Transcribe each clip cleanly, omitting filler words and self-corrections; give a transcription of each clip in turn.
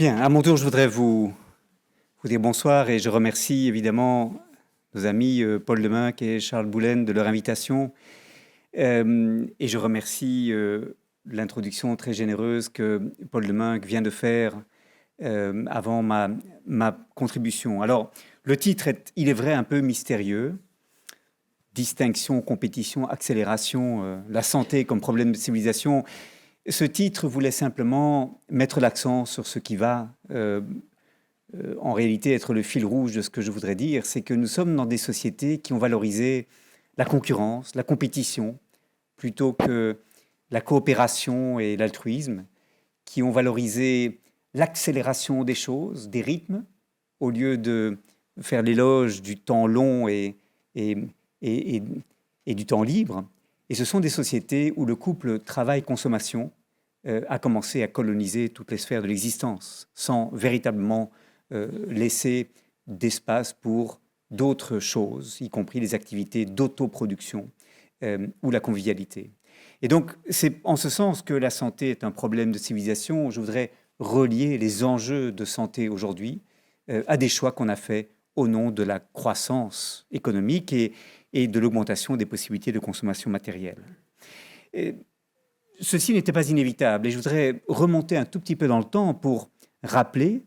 Bien, à mon tour, je voudrais vous dire bonsoir et je remercie évidemment nos amis Paul Demunck et Charles Boulaine de leur invitation. Et je remercie l'introduction très généreuse que Paul Demunck vient de faire avant ma contribution. Alors, le titre est, il est vrai, un peu mystérieux. Distinction, compétition, accélération, la santé comme problème de civilisation. Ce titre voulait simplement mettre l'accent sur ce qui va en réalité être le fil rouge de ce que je voudrais dire, c'est que nous sommes dans des sociétés qui ont valorisé la concurrence, la compétition, plutôt que la coopération et l'altruisme, qui ont valorisé l'accélération des choses, des rythmes, au lieu de faire l'éloge du temps long et, et, et du temps libre. Et ce sont des sociétés où le couple travail-consommation a commencé à coloniser toutes les sphères de l'existence, sans véritablement laisser d'espace pour d'autres choses, y compris les activités d'autoproduction ou la convivialité. Et donc, c'est en ce sens que la santé est un problème de civilisation. Je voudrais relier les enjeux de santé aujourd'hui à des choix qu'on a faits au nom de la croissance économique et de l'augmentation des possibilités de consommation matérielle. Et ceci n'était pas inévitable et je voudrais remonter un tout petit peu dans le temps pour rappeler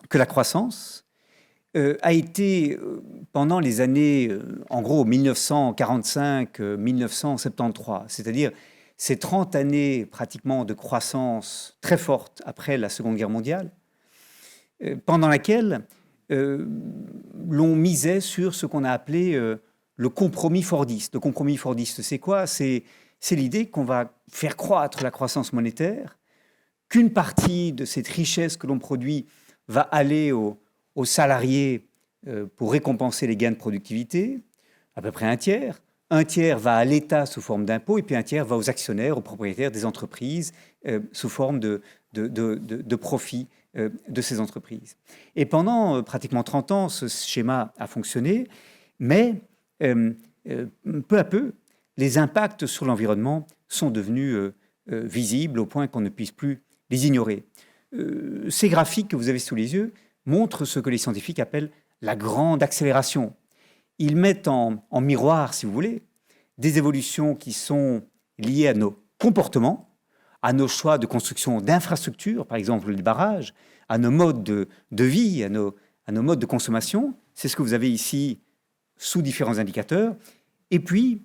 que la croissance a été, pendant les années, en gros, 1945-1973, c'est-à-dire ces 30 années pratiquement de croissance très forte après la Seconde Guerre mondiale, pendant laquelle l'on misait sur ce qu'on a appelé le compromis fordiste. Le compromis fordiste, c'est quoi? C'est l'idée qu'on va faire croître la croissance monétaire, qu'une partie de cette richesse que l'on produit va aller aux salariés pour récompenser les gains de productivité, à peu près un tiers va à l'État sous forme d'impôts, et puis un tiers va aux actionnaires, aux propriétaires des entreprises sous forme de profit de ces entreprises. Et pendant pratiquement 30 ans, ce schéma a fonctionné, mais peu à peu, les impacts sur l'environnement sont devenus visibles au point qu'on ne puisse plus les ignorer. Ces graphiques que vous avez sous les yeux montrent ce que les scientifiques appellent la grande accélération. Ils mettent en miroir, si vous voulez, des évolutions qui sont liées à nos comportements, à nos choix de construction d'infrastructures, par exemple les barrages, à nos modes de vie, à nos modes de consommation. C'est ce que vous avez ici sous différents indicateurs. Et puis,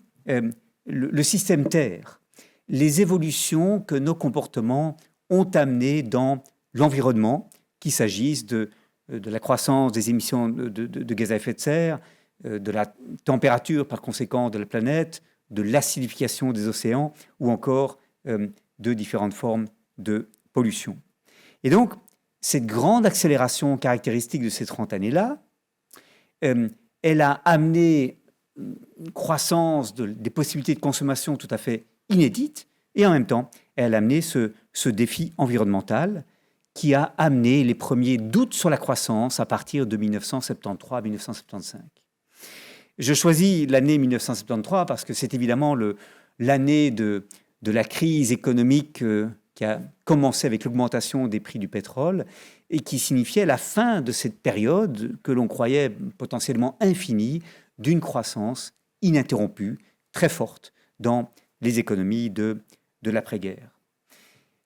le système Terre, les évolutions que nos comportements ont amenées dans l'environnement, qu'il s'agisse de la croissance des émissions de gaz à effet de serre, de la température par conséquent de la planète, de l'acidification des océans ou encore de différentes formes de pollution. Et donc, cette grande accélération caractéristique de ces 30 années-là, elle a amené une croissance des possibilités de consommation tout à fait inédite et en même temps, elle a amené ce défi environnemental qui a amené les premiers doutes sur la croissance à partir de 1973 à 1975. Je choisis l'année 1973 parce que c'est évidemment l'année de la crise économique qui a commencé avec l'augmentation des prix du pétrole et qui signifiait la fin de cette période que l'on croyait potentiellement infinie d'une croissance ininterrompue, très forte dans les économies de l'après-guerre.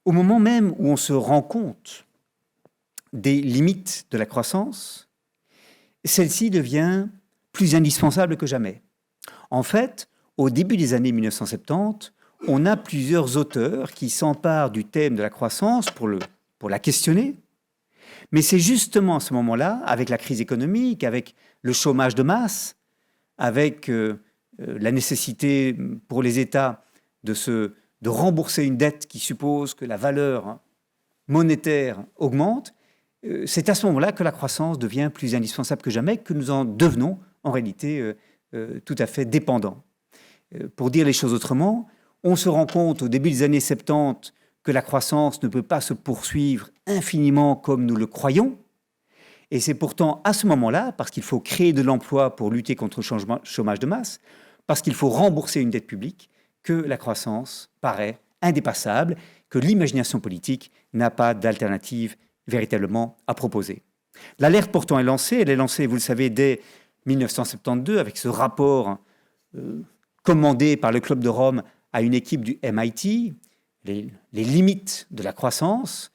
Au moment même où on se rend compte des limites de la croissance, celle-ci devient plus indispensable que jamais. En fait, au début des années 1970, on a plusieurs auteurs qui s'emparent du thème de la croissance pour la questionner, mais c'est justement à ce moment-là, avec la crise économique, avec le chômage de masse, avec la nécessité pour les États de rembourser une dette qui suppose que la valeur monétaire augmente, c'est à ce moment-là que la croissance devient plus indispensable que jamais, que nous en devenons en réalité tout à fait dépendants. Pour dire les choses autrement, on se rend compte au début des années 70 que la croissance ne peut pas se poursuivre infiniment comme nous le croyons. Et c'est pourtant à ce moment-là, parce qu'il faut créer de l'emploi pour lutter contre le chômage de masse, parce qu'il faut rembourser une dette publique, que la croissance paraît indépassable, que l'imagination politique n'a pas d'alternative véritablement à proposer. L'alerte pourtant est lancée. Elle est lancée, vous le savez, dès 1972 avec ce rapport commandé par le Club de Rome à une équipe du MIT, les limites de la croissance,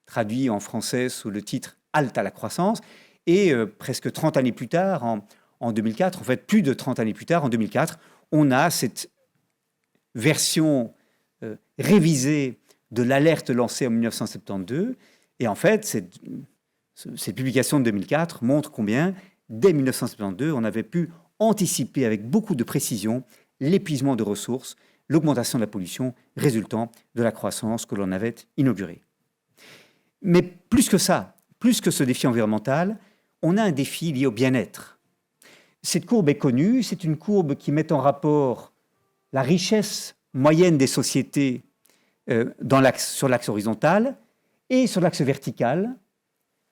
traduit en français sous le titre « Halte à la croissance ». Et presque 30 années plus tard, en 2004, en fait plus de 30 années plus tard, en 2004, on a cette version révisée de l'alerte lancée en 1972. Et en fait, cette publication de 2004 montre combien, dès 1972, on avait pu anticiper avec beaucoup de précision l'épuisement de ressources, l'augmentation de la pollution résultant de la croissance que l'on avait inaugurée. Mais plus que ça, plus que ce défi environnemental, on a un défi lié au bien-être. Cette courbe est connue, c'est une courbe qui met en rapport la richesse moyenne des sociétés sur l'axe horizontal et sur l'axe vertical,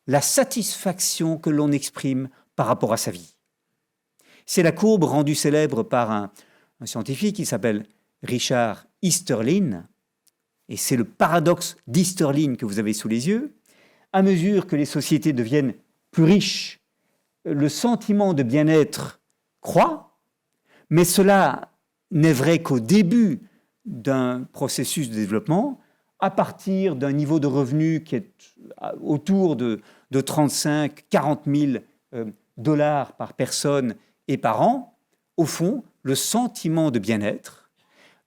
la satisfaction que l'on exprime par rapport à sa vie. C'est la courbe rendue célèbre par un scientifique qui s'appelle Richard Easterlin, et c'est le paradoxe d'Easterlin que vous avez sous les yeux. À mesure que les sociétés deviennent plus riches, le sentiment de bien-être croît, mais cela n'est vrai qu'au début d'un processus de développement, à partir d'un niveau de revenu qui est autour de 35 000 à 40 000 $ par personne et par an. Au fond, le sentiment de bien-être,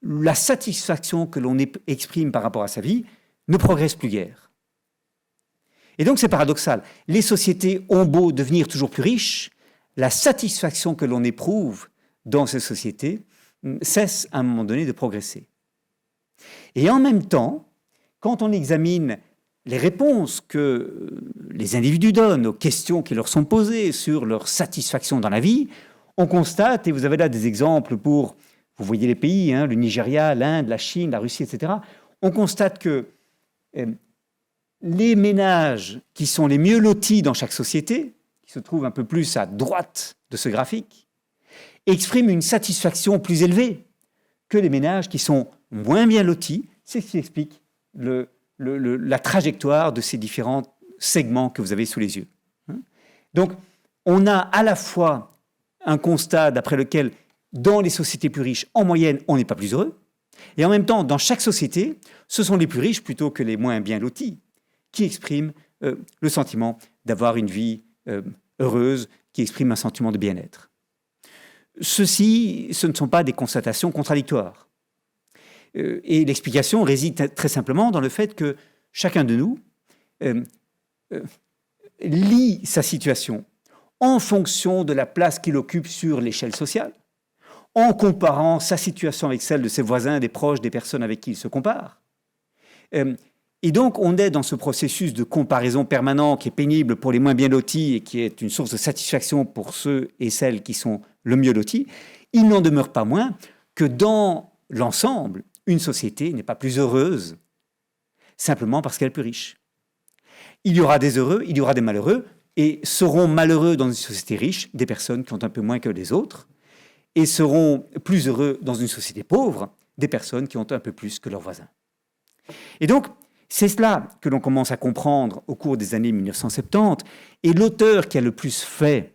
la satisfaction que l'on exprime par rapport à sa vie ne progresse plus guère. Et donc c'est paradoxal. Les sociétés ont beau devenir toujours plus riches, la satisfaction que l'on éprouve dans ces sociétés cesse à un moment donné de progresser. Et en même temps, quand on examine les réponses que les individus donnent aux questions qui leur sont posées sur leur satisfaction dans la vie, on constate, et vous avez là des exemples pour, vous voyez les pays, le Nigeria, l'Inde, la Chine, la Russie, etc., on constate que les ménages qui sont les mieux lotis dans chaque société, qui se trouvent un peu plus à droite de ce graphique, expriment une satisfaction plus élevée que les ménages qui sont moins bien lotis. C'est ce qui explique la trajectoire de ces différents segments que vous avez sous les yeux. Donc, on a à la fois un constat d'après lequel, dans les sociétés plus riches, en moyenne, on n'est pas plus heureux, et en même temps, dans chaque société, ce sont les plus riches plutôt que les moins bien lotis qui expriment le sentiment d'avoir une vie heureuse, qui expriment un sentiment de bien-être. Ce ne sont pas des constatations contradictoires. Et l'explication réside très simplement dans le fait que chacun de nous lit sa situation en fonction de la place qu'il occupe sur l'échelle sociale, en comparant sa situation avec celle de ses voisins, des proches, des personnes avec qui il se compare. Et donc, on est dans ce processus de comparaison permanent qui est pénible pour les moins bien lotis et qui est une source de satisfaction pour ceux et celles qui sont le mieux lotis. Il n'en demeure pas moins que dans l'ensemble, une société n'est pas plus heureuse simplement parce qu'elle est plus riche. Il y aura des heureux, il y aura des malheureux, et seront malheureux dans une société riche des personnes qui ont un peu moins que les autres, et seront plus heureux dans une société pauvre des personnes qui ont un peu plus que leurs voisins. Et donc, c'est cela que l'on commence à comprendre au cours des années 1970, et l'auteur qui a le plus fait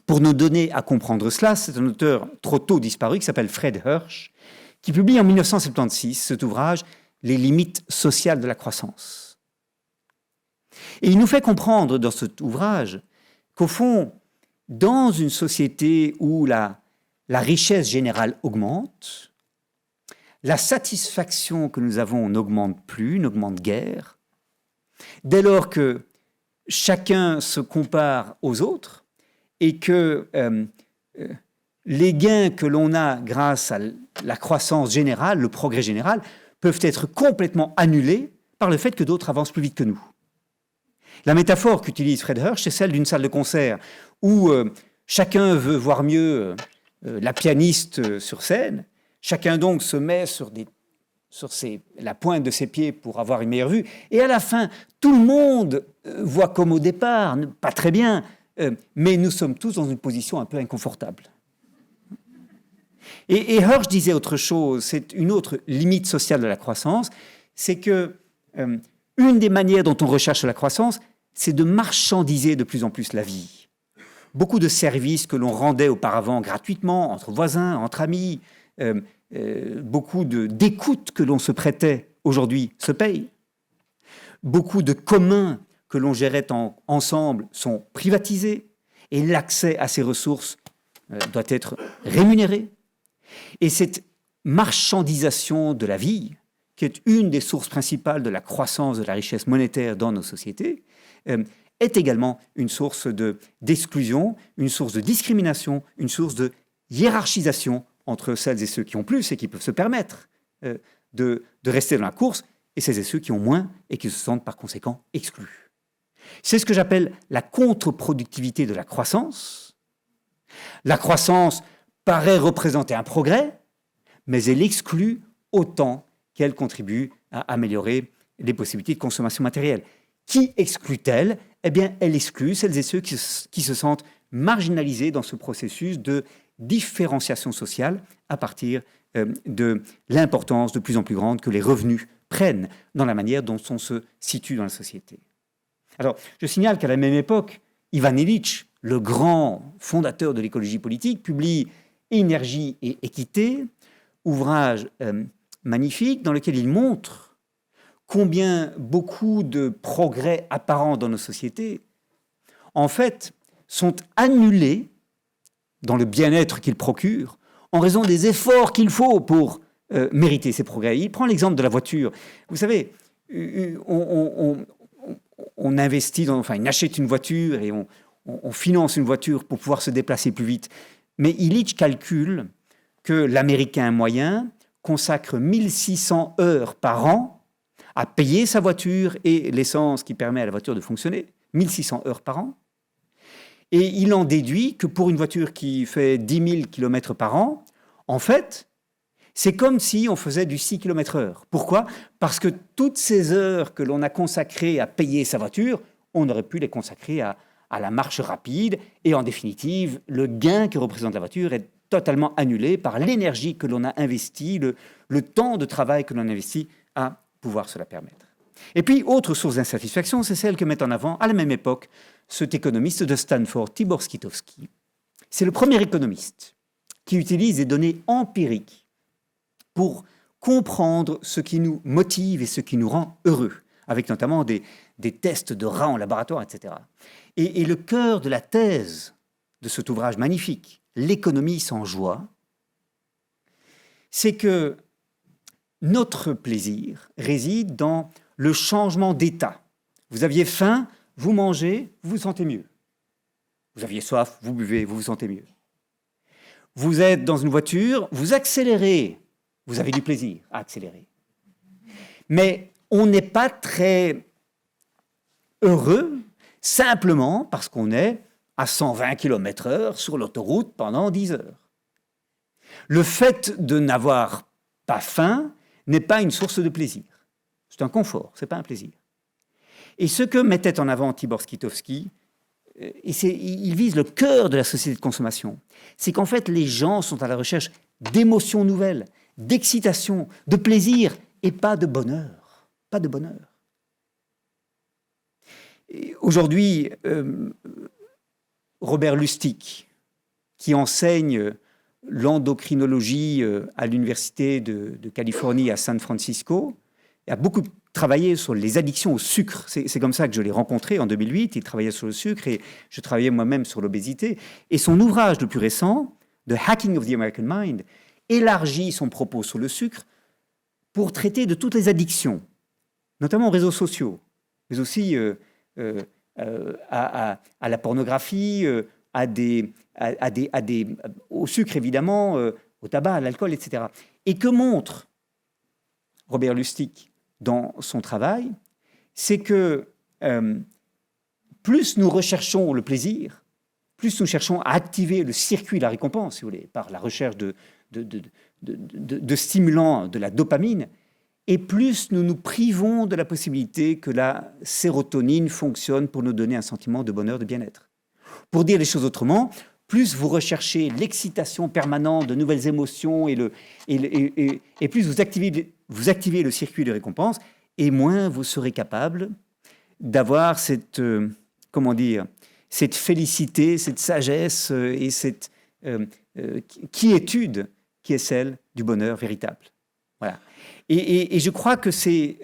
pour nous donner à comprendre cela, c'est un auteur trop tôt disparu qui s'appelle Fred Hersch, qui publie en 1976 cet ouvrage « Les limites sociales de la croissance ». Et il nous fait comprendre dans cet ouvrage qu'au fond, dans une société où la richesse générale augmente, la satisfaction que nous avons n'augmente plus, n'augmente guère, dès lors que chacun se compare aux autres et que les gains que l'on a grâce à la croissance générale, le progrès général, peuvent être complètement annulés par le fait que d'autres avancent plus vite que nous. La métaphore qu'utilise Fred Hersch, c'est celle d'une salle de concert où chacun veut voir mieux la pianiste sur scène. Chacun donc se met sur la pointe de ses pieds pour avoir une meilleure vue. Et à la fin, tout le monde voit comme au départ, pas très bien, mais nous sommes tous dans une position un peu inconfortable. Et Hersch disait autre chose, c'est une autre limite sociale de la croissance, c'est que Une des manières dont on recherche la croissance, c'est de marchandiser de plus en plus la vie. Beaucoup de services que l'on rendait auparavant gratuitement, entre voisins, entre amis, beaucoup d'écoute que l'on se prêtait aujourd'hui se payent. Beaucoup de communs que l'on gérait ensemble sont privatisés et l'accès à ces ressources doit être rémunéré. Et cette marchandisation de la vie, qui est une des sources principales de la croissance de la richesse monétaire dans nos sociétés, est également une source d'exclusion, une source de discrimination, une source de hiérarchisation entre celles et ceux qui ont plus et qui peuvent se permettre de rester dans la course, et celles et ceux qui ont moins et qui se sentent par conséquent exclus. C'est ce que j'appelle la contre-productivité de la croissance. La croissance paraît représenter un progrès, mais elle exclut autant qu'elle contribue à améliorer les possibilités de consommation matérielle. Qui exclut-elle ? Eh bien, elle exclut celles et ceux qui se sentent marginalisés dans ce processus de différenciation sociale à partir de l'importance de plus en plus grande que les revenus prennent dans la manière dont on se situe dans la société. Alors, je signale qu'à la même époque, Ivan Illich, le grand fondateur de l'écologie politique, publie Énergie et équité, ouvrage magnifique dans lequel il montre combien beaucoup de progrès apparents dans nos sociétés, en fait, sont annulés dans le bien-être qu'ils procurent en raison des efforts qu'il faut pour mériter ces progrès. Il prend l'exemple de la voiture. Vous savez, on investit, on achète une voiture et on finance une voiture pour pouvoir se déplacer plus vite. Mais Illich calcule que l'Américain moyen consacre 1600 heures par an à payer sa voiture et l'essence qui permet à la voiture de fonctionner. 1600 heures par an. Et il en déduit que pour une voiture qui fait 10 000 km par an, en fait, c'est comme si on faisait du 6 km/h. Pourquoi ? Parce que toutes ces heures que l'on a consacrées à payer sa voiture, on aurait pu les consacrer à la marche rapide. Et en définitive, le gain que représente la voiture est totalement annulé par l'énergie que l'on a investie, le temps de travail que l'on a investi à pouvoir se la permettre. Et puis, autre source d'insatisfaction, c'est celle que met en avant, à la même époque, cet économiste de Stanford, Tibor Skitowski. C'est le premier économiste qui utilise des données empiriques pour comprendre ce qui nous motive et ce qui nous rend heureux, avec notamment des tests de rats en laboratoire, etc. Et le cœur de la thèse de cet ouvrage magnifique, L'économie sans joie, c'est que notre plaisir réside dans le changement d'état. Vous aviez faim, vous mangez, vous vous sentez mieux. Vous aviez soif, vous buvez, vous vous sentez mieux. Vous êtes dans une voiture, vous accélérez, vous avez du plaisir à accélérer. Mais on n'est pas très heureux simplement parce qu'on est à 120 km/h sur l'autoroute pendant 10 heures. Le fait de n'avoir pas faim n'est pas une source de plaisir. C'est un confort, ce n'est pas un plaisir. Et ce que mettait en avant Tibor Skitowski, il vise le cœur de la société de consommation, c'est qu'en fait les gens sont à la recherche d'émotions nouvelles, d'excitation, de plaisir et pas de bonheur. Pas de bonheur. Aujourd'hui, Robert Lustig, qui enseigne l'endocrinologie à l'université de Californie à San Francisco, a beaucoup travaillé sur les addictions au sucre. C'est comme ça que je l'ai rencontré en 2008. Il travaillait sur le sucre et je travaillais moi-même sur l'obésité. Et son ouvrage le plus récent, The Hacking of the American Mind, élargit son propos sur le sucre pour traiter de toutes les addictions, notamment aux réseaux sociaux, mais aussi à la pornographie, au sucre évidemment, au tabac, à l'alcool, etc. Et que montre Robert Lustig dans son travail, c'est que plus nous recherchons le plaisir, plus nous cherchons à activer le circuit de la récompense, si vous voulez, par la recherche de stimulants de la dopamine, et plus nous nous privons de la possibilité que la sérotonine fonctionne pour nous donner un sentiment de bonheur, de bien-être. Pour dire les choses autrement, plus vous recherchez l'excitation permanente de nouvelles émotions et plus vous activez le circuit de récompense, et moins vous serez capable d'avoir cette, comment dire, cette félicité, cette sagesse et cette quiétude qui est celle du bonheur véritable. Voilà. Et je crois que c'est...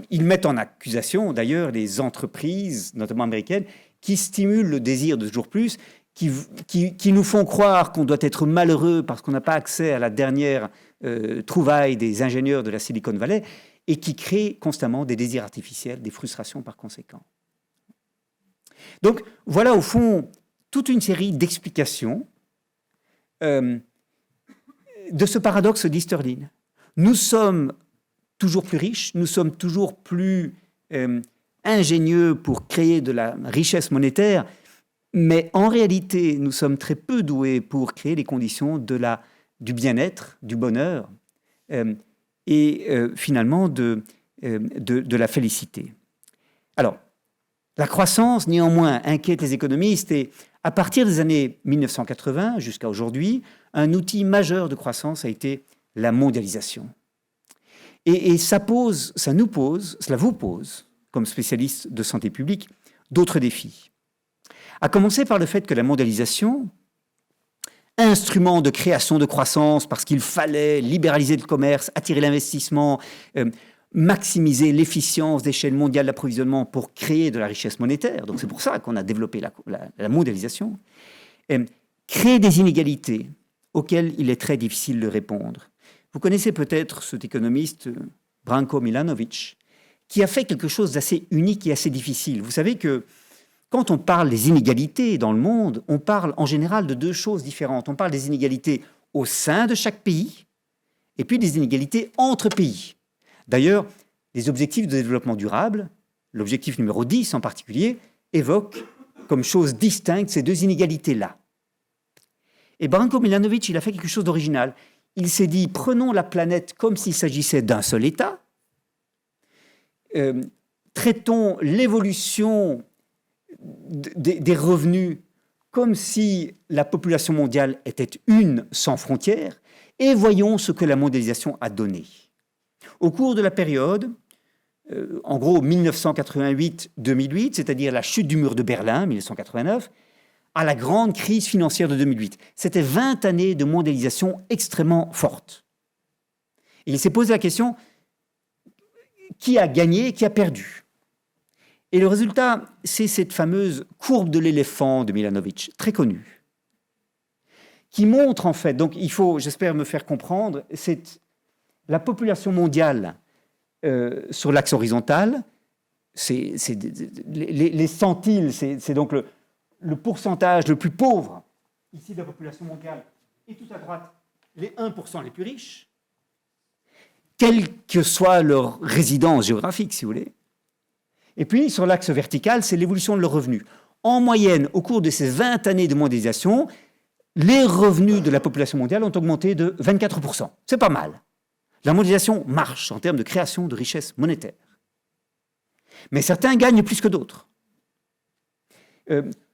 ils mettent en accusation, d'ailleurs, les entreprises, notamment américaines, qui stimulent le désir de toujours plus, qui nous font croire qu'on doit être malheureux parce qu'on n'a pas accès à la dernière trouvaille des ingénieurs de la Silicon Valley, et qui créent constamment des désirs artificiels, des frustrations par conséquent. Donc, voilà, au fond, toute une série d'explications de ce paradoxe d'Easterlin. Nous sommes toujours plus riches, nous sommes toujours plus ingénieux pour créer de la richesse monétaire, mais en réalité, nous sommes très peu doués pour créer les conditions du bien-être, du bonheur et finalement de la félicité. Alors, la croissance, néanmoins, inquiète les économistes et à partir des années 1980 jusqu'à aujourd'hui, un outil majeur de croissance a été la mondialisation. Et cela vous pose, comme spécialiste de santé publique, d'autres défis. À commencer par le fait que la mondialisation, instrument de création de croissance parce qu'il fallait libéraliser le commerce, attirer l'investissement, maximiser l'efficience des chaînes mondiales d'approvisionnement pour créer de la richesse monétaire, donc c'est pour ça qu'on a développé la mondialisation, créer des inégalités auxquelles il est très difficile de répondre. Vous connaissez peut-être cet économiste, Branko Milanovic, qui a fait quelque chose d'assez unique et assez difficile. Vous savez que quand on parle des inégalités dans le monde, on parle en général de deux choses différentes. On parle des inégalités au sein de chaque pays et puis des inégalités entre pays. D'ailleurs, les objectifs de développement durable, l'objectif numéro 10 en particulier, évoquent comme chose distincte ces deux inégalités-là. Et Branko Milanovic, il a fait quelque chose d'original. Il s'est dit, prenons la planète comme s'il s'agissait d'un seul État, traitons l'évolution des revenus comme si la population mondiale était une sans frontières, et voyons ce que la mondialisation a donné. Au cours de la période, en gros 1988-2008, c'est-à-dire la chute du mur de Berlin, 1989, à la grande crise financière de 2008. C'était 20 années de mondialisation extrêmement forte. Et il s'est posé la question, qui a gagné, qui a perdu? Et le résultat, c'est cette fameuse courbe de l'éléphant de Milanovic, très connue, qui montre en fait, donc il faut, j'espère me faire comprendre, c'est la population mondiale sur l'axe horizontal, les centiles, c'est donc le pourcentage le plus pauvre ici de la population mondiale, et tout à droite, les 1% les plus riches, quelle que soit leur résidence géographique, si vous voulez. Et puis, sur l'axe vertical, c'est l'évolution de leurs revenus. En moyenne, au cours de ces 20 années de mondialisation, les revenus de la population mondiale ont augmenté de 24%. C'est pas mal. La mondialisation marche en termes de création de richesse monétaire. Mais certains gagnent plus que d'autres.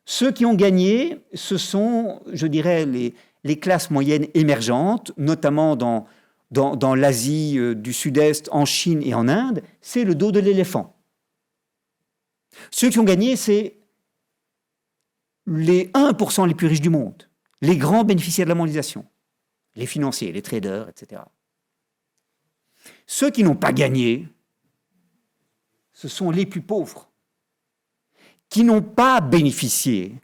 Ceux qui ont gagné, ce sont, je dirais, les classes moyennes émergentes, notamment dans l'Asie du Sud-Est, en Chine et en Inde. C'est le dos de l'éléphant. Ceux qui ont gagné, c'est les 1% les plus riches du monde, les grands bénéficiaires de la mondialisation, les financiers, les traders, etc. Ceux qui n'ont pas gagné, ce sont les plus pauvres, qui n'ont pas bénéficié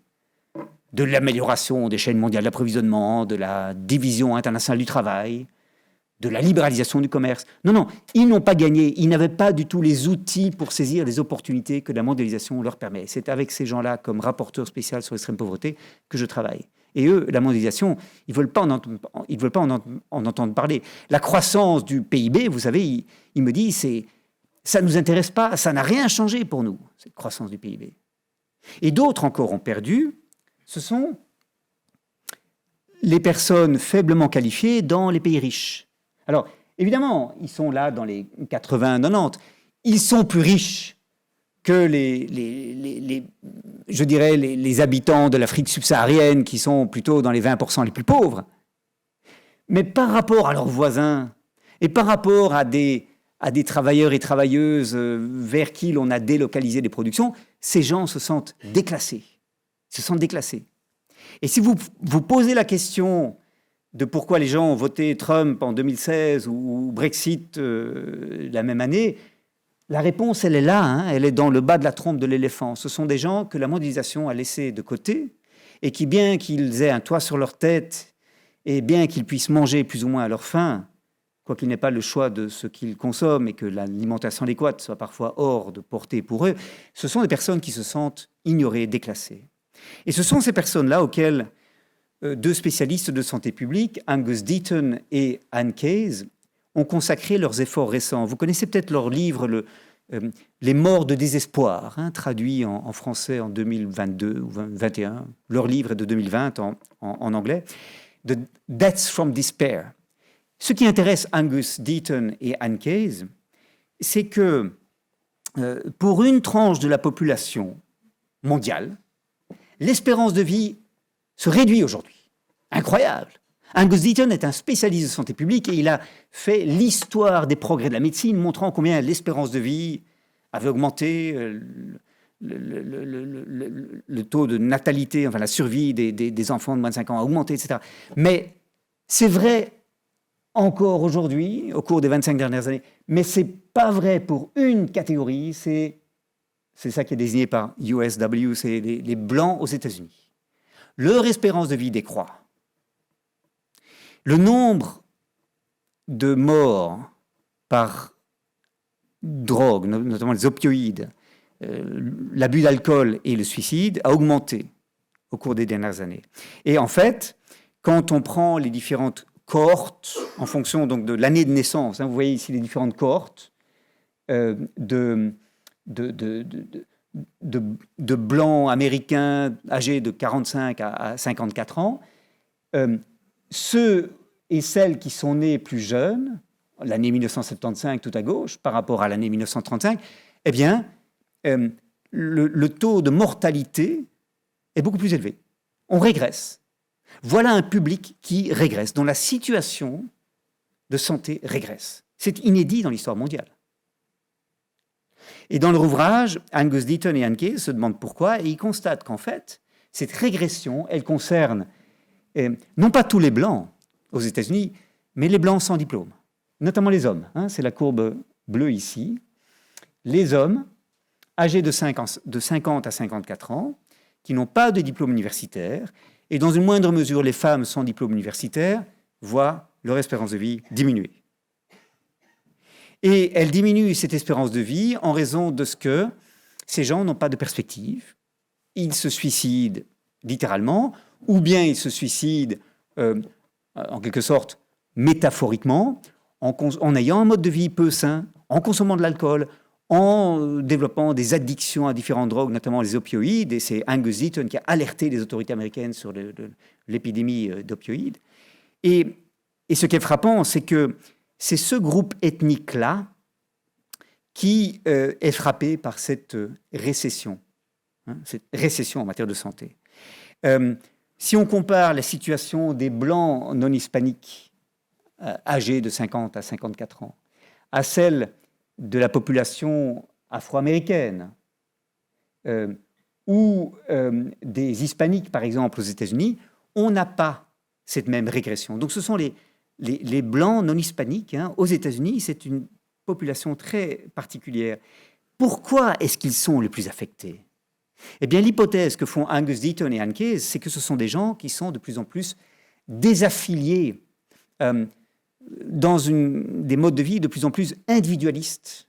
de l'amélioration des chaînes mondiales d'approvisionnement, de la division internationale du travail, de la libéralisation du commerce. Non, ils n'ont pas gagné. Ils n'avaient pas du tout les outils pour saisir les opportunités que la mondialisation leur permet. C'est avec ces gens-là, comme rapporteur spécial sur l'extrême pauvreté, que je travaille. Et eux, la mondialisation, ils ne veulent pas en entendre parler. La croissance du PIB, vous savez, il me dit, ça ne nous intéresse pas, ça n'a rien changé pour nous, cette croissance du PIB. Et d'autres encore ont perdu, ce sont les personnes faiblement qualifiées dans les pays riches. Alors, évidemment, ils sont là dans les 80-90. Ils sont plus riches que je dirais, les habitants de l'Afrique subsaharienne qui sont plutôt dans les 20% les plus pauvres. Mais par rapport à leurs voisins et par rapport à à des travailleurs et travailleuses vers qui l'on a délocalisé des productions, ces gens se sentent déclassés. Et si vous vous posez la question de pourquoi les gens ont voté Trump en 2016 ou Brexit la même année, la réponse, elle est là, hein, elle est dans le bas de la trompe de l'éléphant. Ce sont des gens que la mondialisation a laissés de côté et qui, bien qu'ils aient un toit sur leur tête et bien qu'ils puissent manger plus ou moins à leur faim, quoiqu'il n'ait pas le choix de ce qu'ils consomment et que l'alimentation adéquate soit parfois hors de portée pour eux, ce sont des personnes qui se sentent ignorées, déclassées. Et ce sont ces personnes-là auxquelles deux spécialistes de santé publique, Angus Deaton et Anne Case, ont consacré leurs efforts récents. Vous connaissez peut-être leur livre Les morts de désespoir, hein, traduit en français en 2022 ou 2021. Leur livre est de 2020 en anglais. The Deaths from Despair. Ce qui intéresse Angus Deaton et Anne Case, c'est que pour une tranche de la population mondiale, l'espérance de vie se réduit aujourd'hui. Incroyable. Angus Deaton est un spécialiste de santé publique et il a fait l'histoire des progrès de la médecine, montrant combien l'espérance de vie avait augmenté, le taux de natalité, enfin la survie des enfants de moins de 5 ans a augmenté, etc. Mais c'est vrai encore aujourd'hui, au cours des 25 dernières années, mais ce n'est pas vrai pour une catégorie, c'est ça qui est désigné par USW, c'est les Blancs aux États-Unis. Leur espérance de vie décroît. Le nombre de morts par drogue, notamment les opioïdes, l'abus d'alcool et le suicide, a augmenté au cours des dernières années. Et en fait, quand on prend les différentes cohortes, en fonction donc de l'année de naissance, hein, vous voyez ici les différentes cohortes de blancs américains âgés de 45 à 54 ans, ceux et celles qui sont nés plus jeunes, l'année 1975 tout à gauche, par rapport à l'année 1935, eh bien, le taux de mortalité est beaucoup plus élevé. On régresse. Voilà un public qui régresse, dont la situation de santé régresse. C'est inédit dans l'histoire mondiale. Et dans leur ouvrage, Angus Deaton et Anne Case se demandent pourquoi, et ils constatent qu'en fait, cette régression, elle concerne non pas tous les Blancs aux États-Unis, mais les Blancs sans diplôme, notamment les hommes. Hein, c'est la courbe bleue ici. Les hommes âgés de 50 à 54 ans, qui n'ont pas de diplôme universitaire, et dans une moindre mesure, les femmes sans diplôme universitaire voient leur espérance de vie diminuer. Et elle diminue cette espérance de vie en raison de ce que ces gens n'ont pas de perspective. Ils se suicident littéralement, ou bien ils se suicident en quelque sorte métaphoriquement, en ayant un mode de vie peu sain, en consommant de l'alcool, en développant des addictions à différentes drogues, notamment les opioïdes. Et c'est Angus Deaton qui a alerté les autorités américaines sur l'épidémie d'opioïdes. Et ce qui est frappant, c'est que c'est ce groupe ethnique-là qui est frappé par cette récession en matière de santé. Si on compare la situation des Blancs non hispaniques âgés de 50 à 54 ans à celle de la population afro-américaine ou des hispaniques, par exemple, aux États-Unis, on n'a pas cette même régression. Donc ce sont les Blancs non hispaniques, hein, aux États-Unis, c'est une population très particulière. Pourquoi est-ce qu'ils sont les plus affectés ? Eh bien, l'hypothèse que font Angus Deaton et Anne Case, c'est que ce sont des gens qui sont de plus en plus désaffiliés dans des modes de vie de plus en plus individualistes,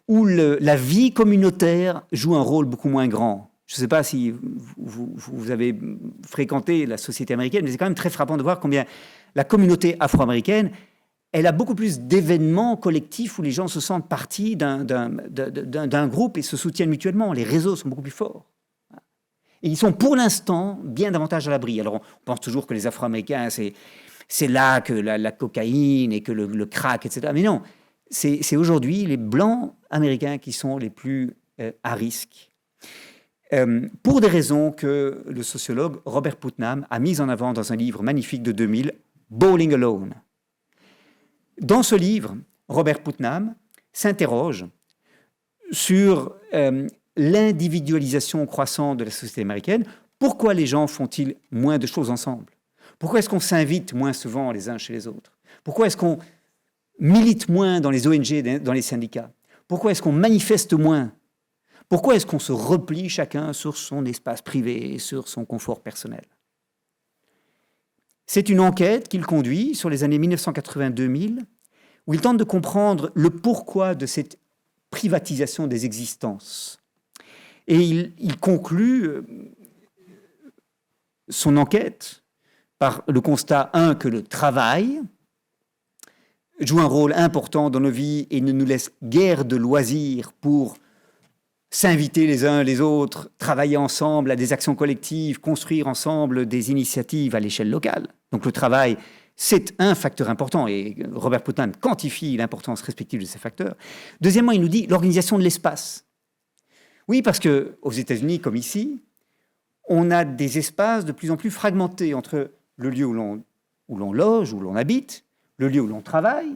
où la vie communautaire joue un rôle beaucoup moins grand. Je ne sais pas si vous avez fréquenté la société américaine, mais c'est quand même très frappant de voir combien la communauté afro-américaine, elle a beaucoup plus d'événements collectifs où les gens se sentent partie d'un groupe et se soutiennent mutuellement. Les réseaux sont beaucoup plus forts. Et ils sont pour l'instant bien davantage à l'abri. Alors on pense toujours que les Afro-Américains, c'est là que la cocaïne et que le crack, etc. Mais non, c'est aujourd'hui les Blancs américains qui sont les plus à risque. Pour des raisons que le sociologue Robert Putnam a mises en avant dans un livre magnifique de 2000, Bowling Alone. Dans ce livre, Robert Putnam, s'interroge sur l'individualisation croissante de la société américaine. Pourquoi les gens font-ils moins de choses ensemble? Pourquoi est-ce qu'on s'invite moins souvent les uns chez les autres? Pourquoi est-ce qu'on milite moins dans les ONG, dans les syndicats? Pourquoi est-ce qu'on manifeste moins? Pourquoi est-ce qu'on se replie chacun sur son espace privé, sur son confort personnel? C'est une enquête qu'il conduit sur les années 1980-2000, où il tente de comprendre le pourquoi de cette privatisation des existences. Et il conclut son enquête par le constat, que le travail joue un rôle important dans nos vies et ne nous laisse guère de loisirs pour s'inviter les uns les autres, travailler ensemble à des actions collectives, construire ensemble des initiatives à l'échelle locale. Donc le travail, c'est un facteur important et Robert Putnam quantifie l'importance respective de ces facteurs. Deuxièmement, il nous dit l'organisation de l'espace. Oui, parce qu'aux États-Unis, comme ici, on a des espaces de plus en plus fragmentés entre le lieu où l'on loge, où l'on habite, le lieu où l'on travaille,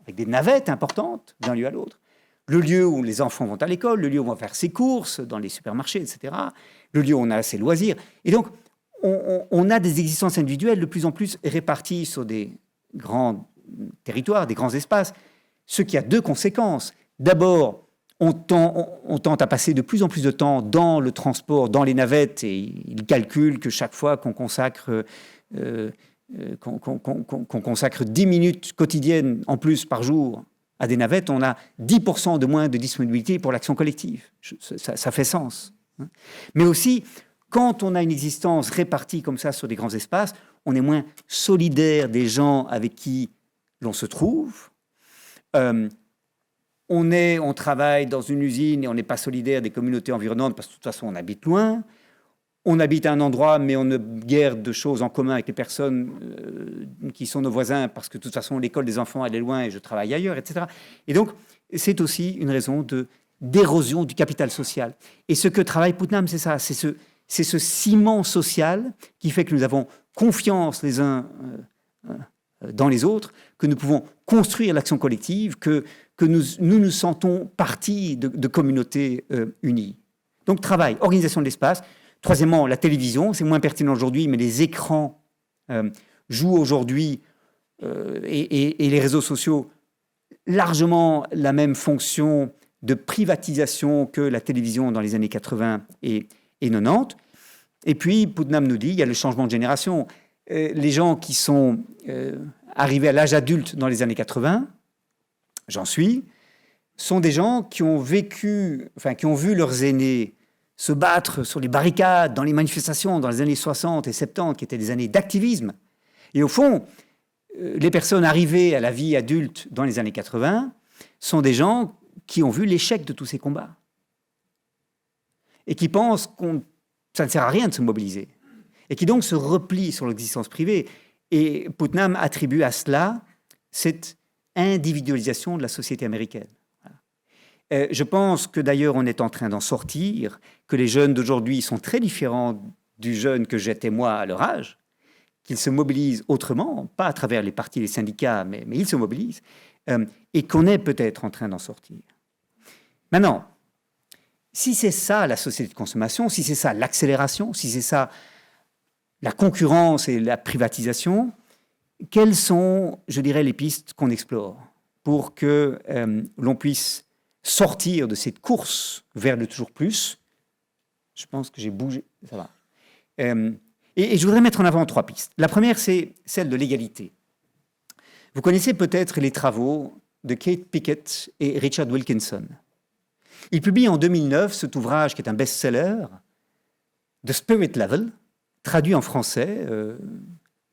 avec des navettes importantes d'un lieu à l'autre, le lieu où les enfants vont à l'école, le lieu où on va faire ses courses, dans les supermarchés, etc., le lieu où on a ses loisirs. Et donc, on a des existences individuelles de plus en plus réparties sur des grands territoires, des grands espaces, ce qui a deux conséquences. D'abord, on tente à passer de plus en plus de temps dans le transport, dans les navettes, et il calcule que chaque fois qu'on consacre 10 minutes quotidiennes en plus par jour à des navettes, on a 10% de moins de disponibilité pour l'action collective. Ça fait sens. Mais aussi, quand on a une existence répartie comme ça sur des grands espaces, on est moins solidaire des gens avec qui l'on se trouve. On travaille dans une usine et on n'est pas solidaire des communautés environnantes parce que de toute façon on habite loin. On habite à un endroit mais on n'a guère de choses en commun avec les personnes qui sont nos voisins parce que de toute façon l'école des enfants elle est loin et je travaille ailleurs, etc. Et donc c'est aussi une raison d'érosion du capital social. Et ce que travaille Putnam, c'est ça, c'est ce ciment social qui fait que nous avons confiance les uns dans les autres, que nous pouvons construire l'action collective, que nous sentons partie de communautés unies. Donc travail, organisation de l'espace. Troisièmement, la télévision, c'est moins pertinent aujourd'hui, mais les écrans jouent aujourd'hui et les réseaux sociaux largement la même fonction de privatisation que la télévision dans les années 80 et 90. Et puis, Putnam nous dit, il y a le changement de génération. Les gens qui sont arrivés à l'âge adulte dans les années 80, j'en suis, sont des gens qui ont vécu, qui ont vu leurs aînés se battre sur les barricades, dans les manifestations, dans les années 60 et 70, qui étaient des années d'activisme. Et au fond, les personnes arrivées à la vie adulte dans les années 80 sont des gens qui ont vu l'échec de tous ces combats et qui pensent que ça ne sert à rien de se mobiliser et qui donc se replient sur l'existence privée. Et Putnam attribue à cela cette individualisation de la société américaine. Je pense que d'ailleurs on est en train d'en sortir, que les jeunes d'aujourd'hui sont très différents du jeune que j'étais moi à leur âge, qu'ils se mobilisent autrement, pas à travers les partis, les syndicats, mais ils se mobilisent, et qu'on est peut-être en train d'en sortir. Maintenant, si c'est ça la société de consommation, si c'est ça l'accélération, si c'est ça la concurrence et la privatisation, quelles sont, je dirais, les pistes qu'on explore pour que l'on puisse sortir de cette course vers le toujours plus? Je pense que j'ai bougé, ça va. Et je voudrais mettre en avant 3 pistes. La première, c'est celle de l'égalité. Vous connaissez peut-être les travaux de Kate Pickett et Richard Wilkinson. Ils publient en 2009 cet ouvrage qui est un best-seller, The Spirit Level, traduit en français,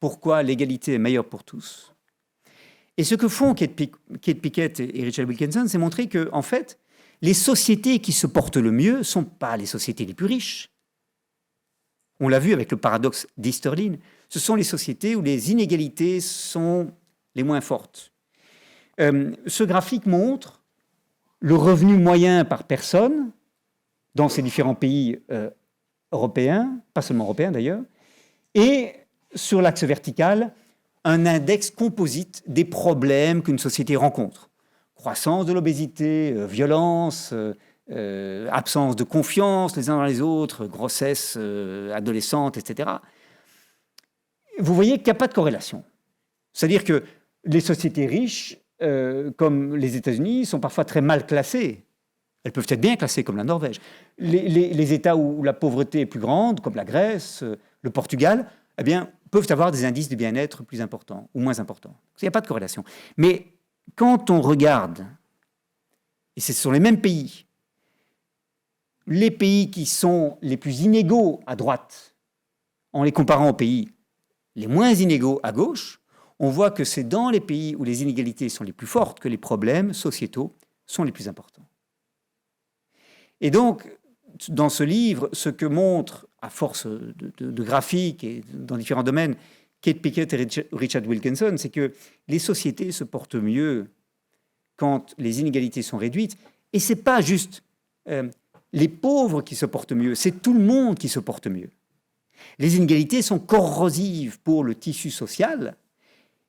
Pourquoi l'égalité est meilleure pour tous. Et ce que font Kate Pickett et Richard Wilkinson, c'est montrer que, en fait, les sociétés qui se portent le mieux ne sont pas les sociétés les plus riches. On l'a vu avec le paradoxe d'Easterlin. Ce sont les sociétés où les inégalités sont les moins fortes. Ce graphique montre le revenu moyen par personne dans ces différents pays européens, pas seulement européens d'ailleurs, et sur l'axe vertical, un index composite des problèmes qu'une société rencontre. croissance de l'obésité, violence, absence de confiance les uns dans les autres, grossesse adolescente, etc. Vous voyez qu'il n'y a pas de corrélation. C'est-à-dire que les sociétés riches, comme les États-Unis, sont parfois très mal classées. Elles peuvent être bien classées, comme la Norvège. Les États où la pauvreté est plus grande, comme la Grèce, le Portugal, eh bien, peuvent avoir des indices de bien-être plus importants ou moins importants. Il n'y a pas de corrélation. Mais quand on regarde, et ce sont les mêmes pays, les pays qui sont les plus inégaux à droite, en les comparant aux pays les moins inégaux à gauche, on voit que c'est dans les pays où les inégalités sont les plus fortes que les problèmes sociétaux sont les plus importants. Et donc, dans ce livre, ce que montre, à force de graphiques et dans différents domaines, Kate Pickett et Richard Wilkinson, c'est que les sociétés se portent mieux quand les inégalités sont réduites. Et ce n'est pas juste les pauvres qui se portent mieux, c'est tout le monde qui se porte mieux. Les inégalités sont corrosives pour le tissu social,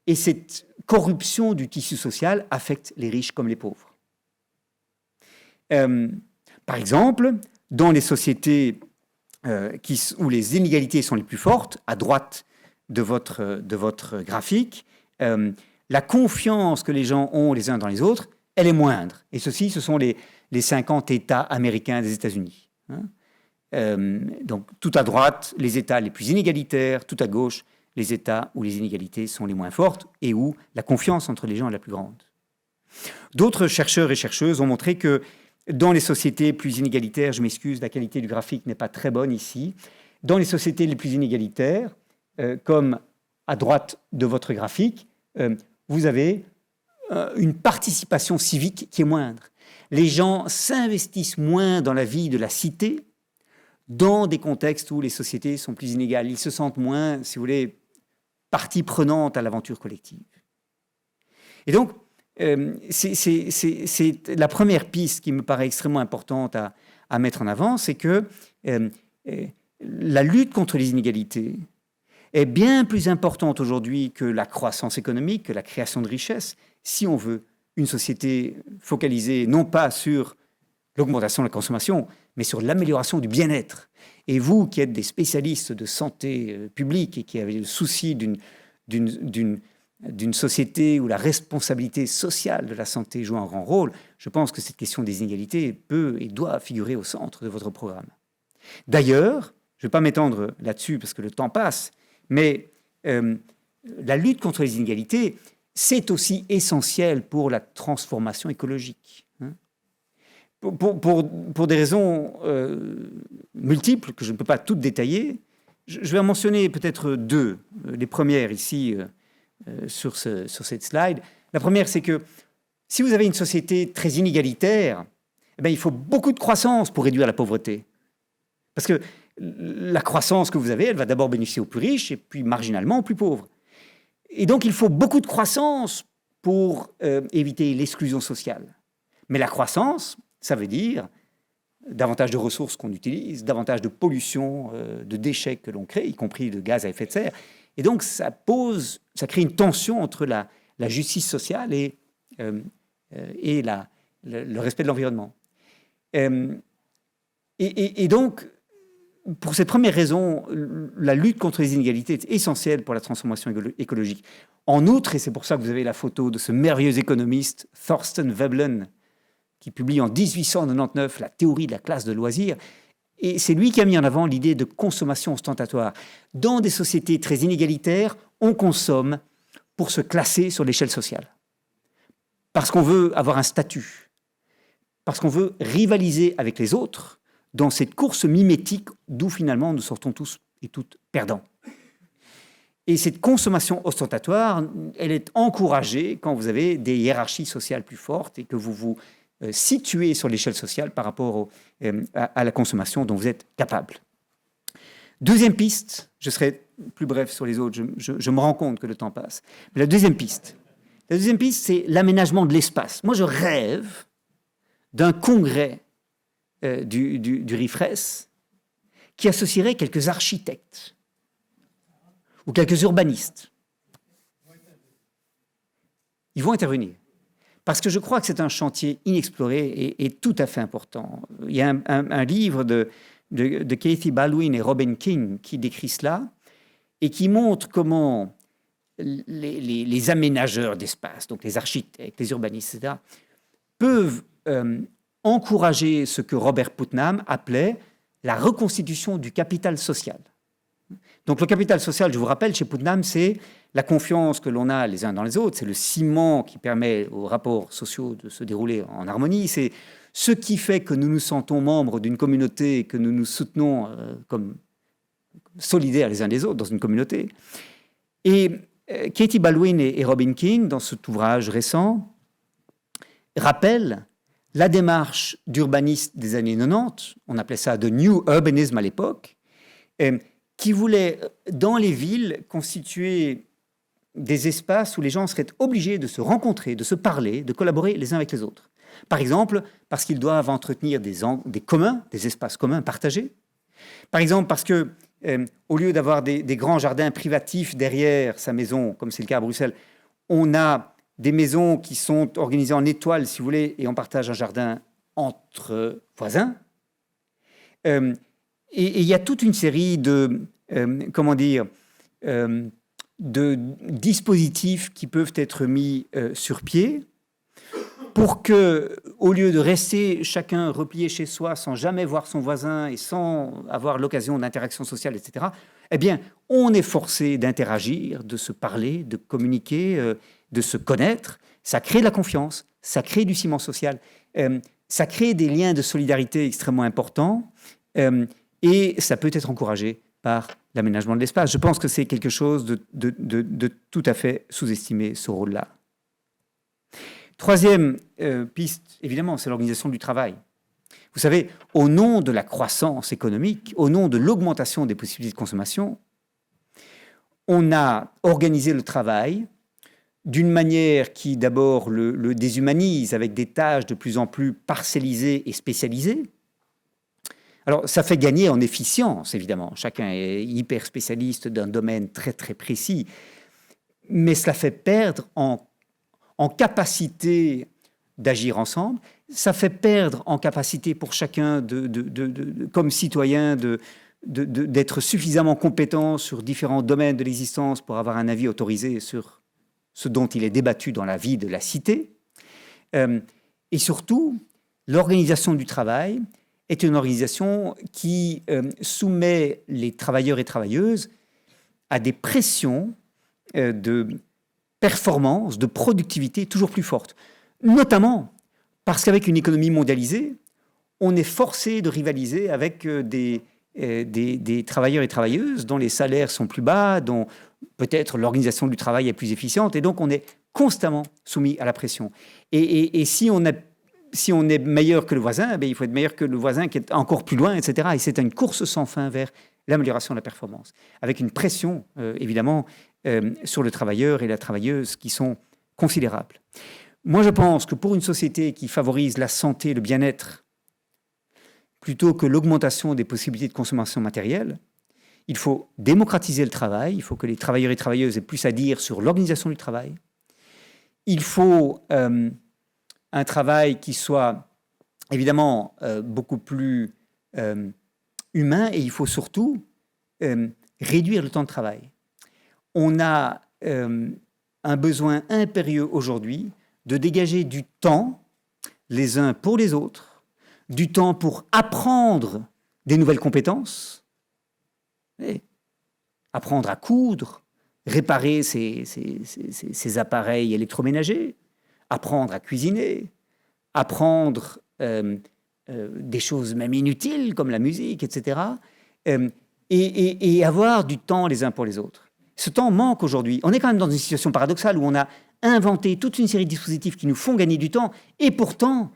et cette corruption du tissu social affecte les riches comme les pauvres. Par exemple, dans les sociétés où les inégalités sont les plus fortes, à droite de votre graphique, la confiance que les gens ont les uns dans les autres, elle est moindre. Et ce sont les 50 États américains des États-Unis. Donc, tout à droite, les États les plus inégalitaires, tout à gauche, les États où les inégalités sont les moins fortes et où la confiance entre les gens est la plus grande. D'autres chercheurs et chercheuses ont montré que dans les sociétés plus inégalitaires, je m'excuse, la qualité du graphique n'est pas très bonne ici, dans les sociétés les plus inégalitaires, comme à droite de votre graphique, vous avez une participation civique qui est moindre. Les gens s'investissent moins dans la vie de la cité, dans des contextes où les sociétés sont plus inégales. Ils se sentent moins, si vous voulez, partie prenante à l'aventure collective. Et donc, c'est la première piste qui me paraît extrêmement importante à mettre en avant, c'est que la lutte contre les inégalités est bien plus importante aujourd'hui que la croissance économique, que la création de richesses, si on veut une société focalisée non pas sur l'augmentation de la consommation, mais sur l'amélioration du bien-être. Et vous, qui êtes des spécialistes de santé publique et qui avez le souci d'une société où la responsabilité sociale de la santé joue un grand rôle, je pense que cette question des inégalités peut et doit figurer au centre de votre programme. D'ailleurs, je ne vais pas m'étendre là-dessus parce que le temps passe, mais la lutte contre les inégalités, c'est aussi essentiel pour la transformation écologique. Pour des raisons multiples, que je ne peux pas toutes détailler, je vais en mentionner peut-être deux. Les premières ici, sur cette slide. La première, c'est que si vous avez une société très inégalitaire, eh bien, il faut beaucoup de croissance pour réduire la pauvreté. Parce que la croissance que vous avez, elle va d'abord bénéficier aux plus riches et puis marginalement aux plus pauvres. Et donc, il faut beaucoup de croissance pour éviter l'exclusion sociale. Mais la croissance, ça veut dire davantage de ressources qu'on utilise, davantage de pollution, de déchets que l'on crée, y compris de gaz à effet de serre. Et donc, ça crée une tension entre la justice sociale et le respect de l'environnement. Et donc, pour cette première raison, la lutte contre les inégalités est essentielle pour la transformation écologique. En outre, et c'est pour ça que vous avez la photo de ce merveilleux économiste, Thorsten Veblen, qui publie en 1899 la théorie de la classe de loisirs, et c'est lui qui a mis en avant l'idée de consommation ostentatoire. Dans des sociétés très inégalitaires, on consomme pour se classer sur l'échelle sociale. Parce qu'on veut avoir un statut, parce qu'on veut rivaliser avec les autres dans cette course mimétique d'où finalement nous sortons tous et toutes perdants. Et cette consommation ostentatoire, elle est encouragée quand vous avez des hiérarchies sociales plus fortes et que vous vous situé sur l'échelle sociale par rapport à la consommation dont vous êtes capable. Deuxième piste, je serai plus bref sur les autres, je me rends compte que le temps passe. Mais la deuxième piste, c'est l'aménagement de l'espace. Moi, je rêve d'un congrès du RIFRES qui associerait quelques architectes ou quelques urbanistes. Ils vont intervenir. parce que je crois que c'est un chantier inexploré et tout à fait important. Il y a un livre de Kathy Baldwin et Robin King qui décrit cela et qui montre comment les aménageurs d'espace, donc les architectes, les urbanistes, etc., peuvent encourager ce que Robert Putnam appelait la reconstitution du capital social. Donc le capital social, je vous rappelle, chez Putnam, c'est la confiance que l'on a les uns dans les autres, c'est le ciment qui permet aux rapports sociaux de se dérouler en harmonie, c'est ce qui fait que nous nous sentons membres d'une communauté, que nous nous soutenons comme solidaires les uns des autres dans une communauté. Et Katy Baldwin et Robin King, dans cet ouvrage récent, rappellent la démarche d'urbanistes des années 90, on appelait ça de New Urbanism à l'époque, qui voulait, dans les villes, constituer des espaces où les gens seraient obligés de se rencontrer, de se parler, de collaborer les uns avec les autres. Par exemple, parce qu'ils doivent entretenir des communs, des espaces communs partagés. Par exemple, parce que au lieu d'avoir des grands jardins privatifs derrière sa maison, comme c'est le cas à Bruxelles, on a des maisons qui sont organisées en étoiles, si vous voulez, et on partage un jardin entre voisins. Et il y a toute une série de dispositifs qui peuvent être mis sur pied pour que, au lieu de rester chacun replié chez soi sans jamais voir son voisin et sans avoir l'occasion d'interaction sociale, etc., eh bien, on est forcé d'interagir, de se parler, de communiquer, de se connaître. Ça crée de la confiance, ça crée du ciment social, ça crée des liens de solidarité extrêmement importants et ça peut être encouragé par l'aménagement de l'espace. Je pense que c'est quelque chose de tout à fait sous-estimé, ce rôle-là. Troisième piste, évidemment, c'est l'organisation du travail. Vous savez, au nom de la croissance économique, au nom de l'augmentation des possibilités de consommation, on a organisé le travail d'une manière qui, d'abord, le déshumanise avec des tâches de plus en plus parcellisées et spécialisées. Alors, ça fait gagner en efficience, évidemment. Chacun est hyper spécialiste d'un domaine très, très précis. Mais cela fait perdre en capacité d'agir ensemble. Ça fait perdre en capacité pour chacun, comme citoyen, d'être suffisamment compétent sur différents domaines de l'existence pour avoir un avis autorisé sur ce dont il est débattu dans la vie de la cité. Et surtout, l'organisation du travail est une organisation qui soumet les travailleurs et travailleuses à des pressions de performance, de productivité toujours plus fortes. Notamment parce qu'avec une économie mondialisée, on est forcé de rivaliser avec des travailleurs et travailleuses dont les salaires sont plus bas, dont peut-être l'organisation du travail est plus efficiente, et donc on est constamment soumis à la pression. Et si on est meilleur que le voisin, il faut être meilleur que le voisin qui est encore plus loin, etc. Et c'est une course sans fin vers l'amélioration de la performance, avec une pression, évidemment, sur le travailleur et la travailleuse qui sont considérables. Moi, je pense que pour une société qui favorise la santé, le bien-être, plutôt que l'augmentation des possibilités de consommation matérielle, il faut démocratiser le travail, il faut que les travailleurs et travailleuses aient plus à dire sur l'organisation du travail. Il faut un travail qui soit évidemment beaucoup plus humain et il faut surtout réduire le temps de travail. On a un besoin impérieux aujourd'hui de dégager du temps les uns pour les autres, du temps pour apprendre des nouvelles compétences, apprendre à coudre, réparer ses appareils électroménagers, apprendre à cuisiner, apprendre des choses même inutiles comme la musique, etc. Et avoir du temps les uns pour les autres. Ce temps manque aujourd'hui. On est quand même dans une situation paradoxale où on a inventé toute une série de dispositifs qui nous font gagner du temps et pourtant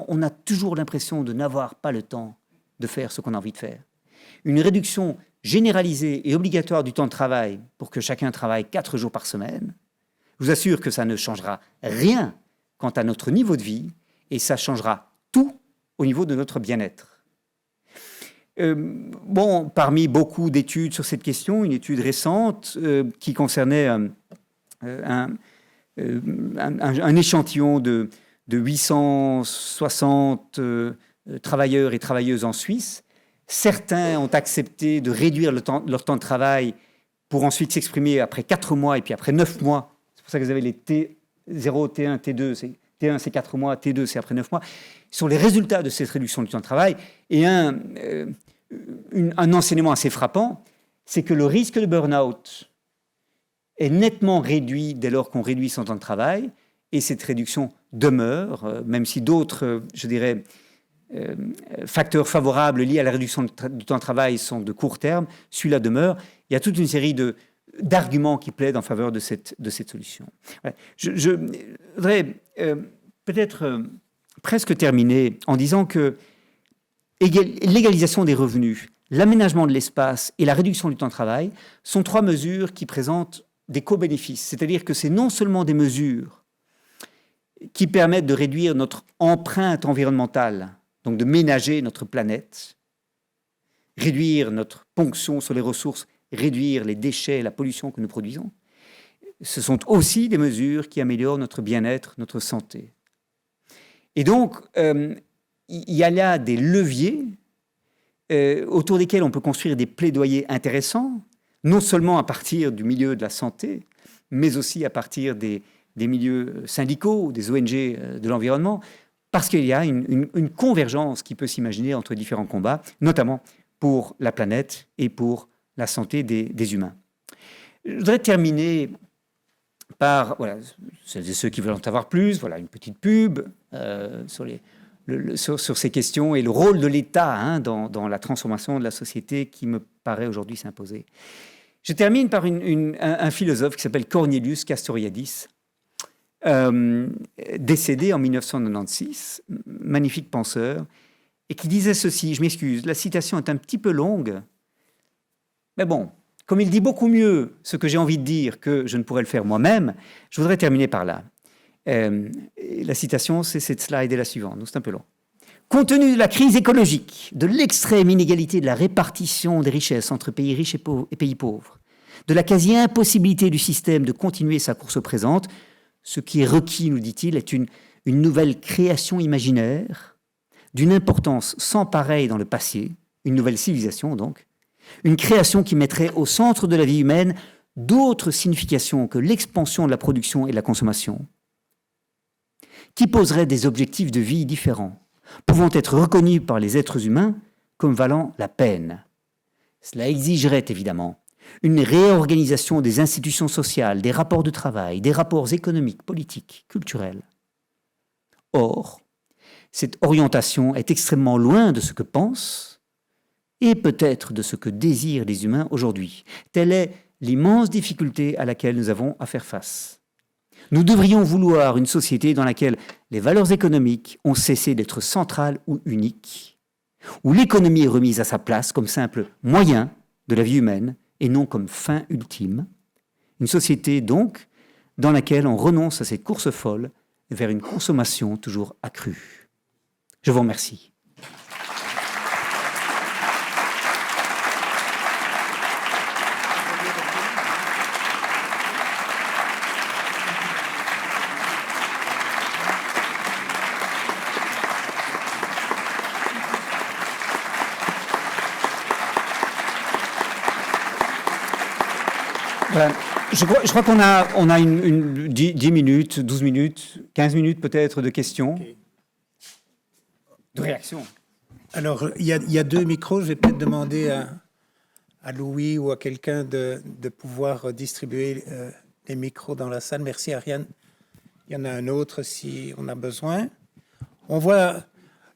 on a toujours l'impression de n'avoir pas le temps de faire ce qu'on a envie de faire. Une réduction généralisée et obligatoire du temps de travail pour que chacun travaille 4 jours par semaine, je vous assure que ça ne changera rien quant à notre niveau de vie et ça changera tout au niveau de notre bien-être. Parmi beaucoup d'études sur cette question, une étude récente qui concernait un échantillon de 860 travailleurs et travailleuses en Suisse. Certains ont accepté de réduire leur temps de travail pour ensuite s'exprimer après 4 mois et puis après 9 mois. C'est pour ça que vous avez les T0, T1, T2. T1, c'est 4 mois, T2, c'est après 9 mois. Sur les résultats de cette réduction du temps de travail. Et un enseignement assez frappant, c'est que le risque de burn-out est nettement réduit dès lors qu'on réduit son temps de travail. Et cette réduction demeure, même si d'autres, je dirais, facteurs favorables liés à la réduction du temps de travail sont de court terme, celui-là demeure. Il y a toute une série d'arguments qui plaident en faveur de cette solution. Ouais. Je voudrais peut-être presque terminer en disant que l'égalisation des revenus, l'aménagement de l'espace et la réduction du temps de travail sont 3 mesures qui présentent des co-bénéfices. C'est-à-dire que c'est non seulement des mesures qui permettent de réduire notre empreinte environnementale, donc de ménager notre planète, réduire notre ponction sur les ressources, réduire les déchets et la pollution que nous produisons. Ce sont aussi des mesures qui améliorent notre bien-être, notre santé. Et donc, il y a là des leviers autour desquels on peut construire des plaidoyers intéressants, non seulement à partir du milieu de la santé, mais aussi à partir des milieux syndicaux, des ONG de l'environnement, parce qu'il y a une convergence qui peut s'imaginer entre différents combats, notamment pour la planète et pour la santé des humains. Je voudrais terminer par, voilà, celles et ceux qui veulent en savoir plus, voilà une petite pub sur ces questions et le rôle de l'État dans la transformation de la société qui me paraît aujourd'hui s'imposer. Je termine par un philosophe qui s'appelle Cornelius Castoriadis, décédé en 1996, magnifique penseur, et qui disait ceci, je m'excuse, la citation est un petit peu longue, mais bon, comme il dit beaucoup mieux ce que j'ai envie de dire que je ne pourrais le faire moi-même, je voudrais terminer par là. La citation, c'est cette slide et la suivante, donc c'est un peu long. Compte tenu de la crise écologique, de l'extrême inégalité de la répartition des richesses entre pays riches et pays pauvres, de la quasi-impossibilité du système de continuer sa course présente, ce qui est requis, nous dit-il, est une nouvelle création imaginaire, d'une importance sans pareille dans le passé, une nouvelle civilisation donc, une création qui mettrait au centre de la vie humaine d'autres significations que l'expansion de la production et de la consommation, qui poserait des objectifs de vie différents, pouvant être reconnus par les êtres humains comme valant la peine. Cela exigerait évidemment une réorganisation des institutions sociales, des rapports de travail, des rapports économiques, politiques, culturels. Or, cette orientation est extrêmement loin de ce que pensent et peut-être de ce que désirent les humains aujourd'hui. Telle est l'immense difficulté à laquelle nous avons à faire face. Nous devrions vouloir une société dans laquelle les valeurs économiques ont cessé d'être centrales ou uniques, où l'économie est remise à sa place comme simple moyen de la vie humaine et non comme fin ultime. Une société, donc, dans laquelle on renonce à cette course folle vers une consommation toujours accrue. Je vous remercie. Voilà. Je crois qu'on a 10 minutes, 12 minutes, 15 minutes peut-être de questions, okay, de réactions. Alors, il y a 2 micros. Je vais peut-être demander à Louis ou à quelqu'un de pouvoir distribuer les micros dans la salle. Merci, Ariane. Il y en a un autre si on a besoin. On voit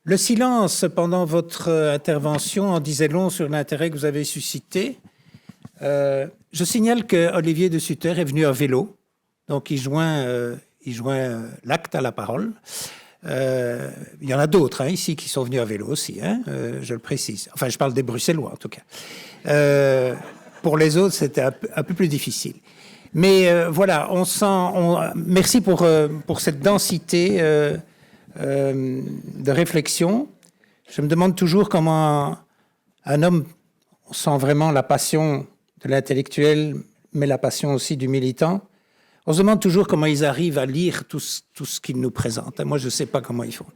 le silence pendant votre intervention en disait long sur l'intérêt que vous avez suscité. Je signale que Olivier de Sutter est venu à vélo, donc il joint l'acte à la parole. Il y en a d'autres ici qui sont venus à vélo aussi, je le précise. Enfin, je parle des Bruxellois en tout cas. Pour les autres, c'était un peu plus difficile. Mais voilà, merci pour cette densité de réflexion. Je me demande toujours comment un homme sent vraiment la passion de l'intellectuel, mais la passion aussi du militant. On se demande toujours comment ils arrivent à lire tout ce qu'ils nous présentent. Moi, je ne sais pas comment ils font.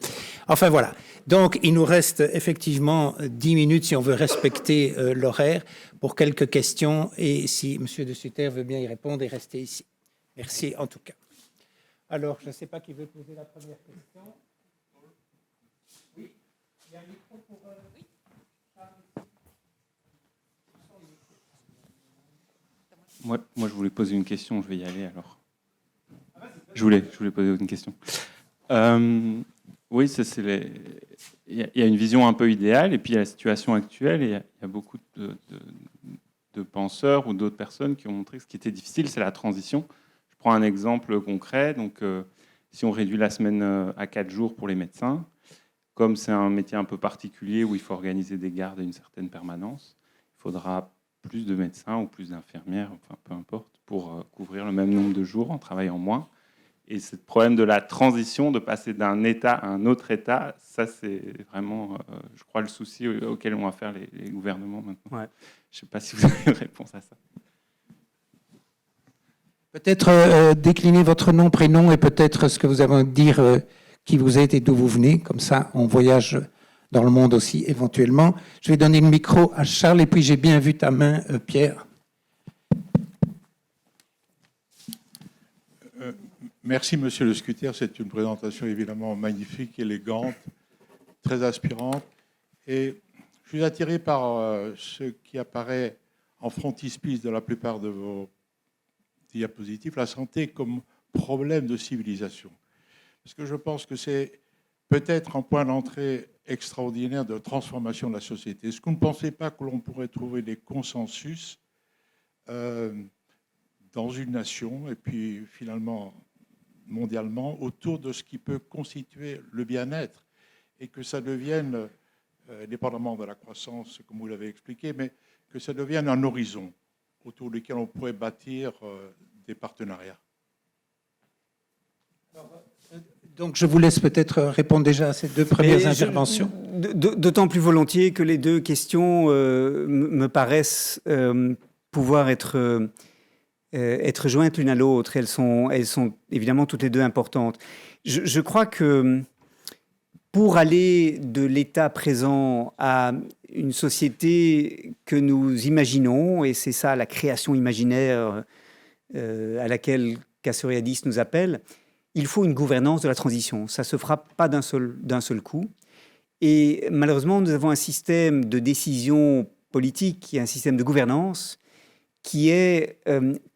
Enfin, voilà. Donc, il nous reste effectivement 10 minutes, si on veut respecter l'horaire, pour quelques questions. Et si M. de Sutter veut bien y répondre et rester ici. Merci, en tout cas. Alors, je ne sais pas qui veut poser la première question. Oui, il y a un micro pour... Oui. Moi, je voulais poser une question, je vais y aller alors. Je voulais poser une question. Oui, il y a une vision un peu idéale, et puis il y a la situation actuelle, et il y a beaucoup de penseurs ou d'autres personnes qui ont montré que ce qui était difficile, c'est la transition. Je prends un exemple concret. Donc, si on réduit la semaine à 4 jours pour les médecins, comme c'est un métier un peu particulier où il faut organiser des gardes à une certaine permanence, il faudra plus de médecins ou plus d'infirmières, enfin peu importe, pour couvrir le même nombre de jours en travaillant moins. Et ce problème de la transition, de passer d'un état à un autre état, ça c'est vraiment, je crois, le souci auquel vont faire les gouvernements maintenant. Ouais. Je ne sais pas si vous avez une réponse à ça. Peut-être décliner votre nom, prénom et peut-être ce que vous avez à dire, qui vous êtes et d'où vous venez. Comme ça, on voyage dans le monde aussi, éventuellement. Je vais donner le micro à Charles, et puis j'ai bien vu ta main, Pierre. Merci, Monsieur le Scuter. C'est une présentation évidemment magnifique, élégante, très aspirante. Et je suis attiré par ce qui apparaît en frontispice de la plupart de vos diapositives, la santé comme problème de civilisation. Parce que je pense que c'est peut-être un point d'entrée extraordinaire de transformation de la société. Est-ce que vous ne pensez pas que l'on pourrait trouver des consensus dans une nation et puis finalement mondialement autour de ce qui peut constituer le bien-être et que ça devienne, dépendamment de la croissance, comme vous l'avez expliqué, mais que ça devienne un horizon autour duquel on pourrait bâtir des partenariats. Donc, je vous laisse peut-être répondre déjà à ces deux premières interventions. D'autant plus volontiers que les deux questions me paraissent pouvoir être jointes l'une à l'autre. Elles sont évidemment toutes les deux importantes. Je crois que pour aller de l'état présent à une société que nous imaginons, et c'est ça la création imaginaire à laquelle Castoriadis nous appelle, il faut une gouvernance de la transition. Ça ne se fera pas d'un seul coup. Et malheureusement, nous avons un système de décision politique, un système de gouvernance qui est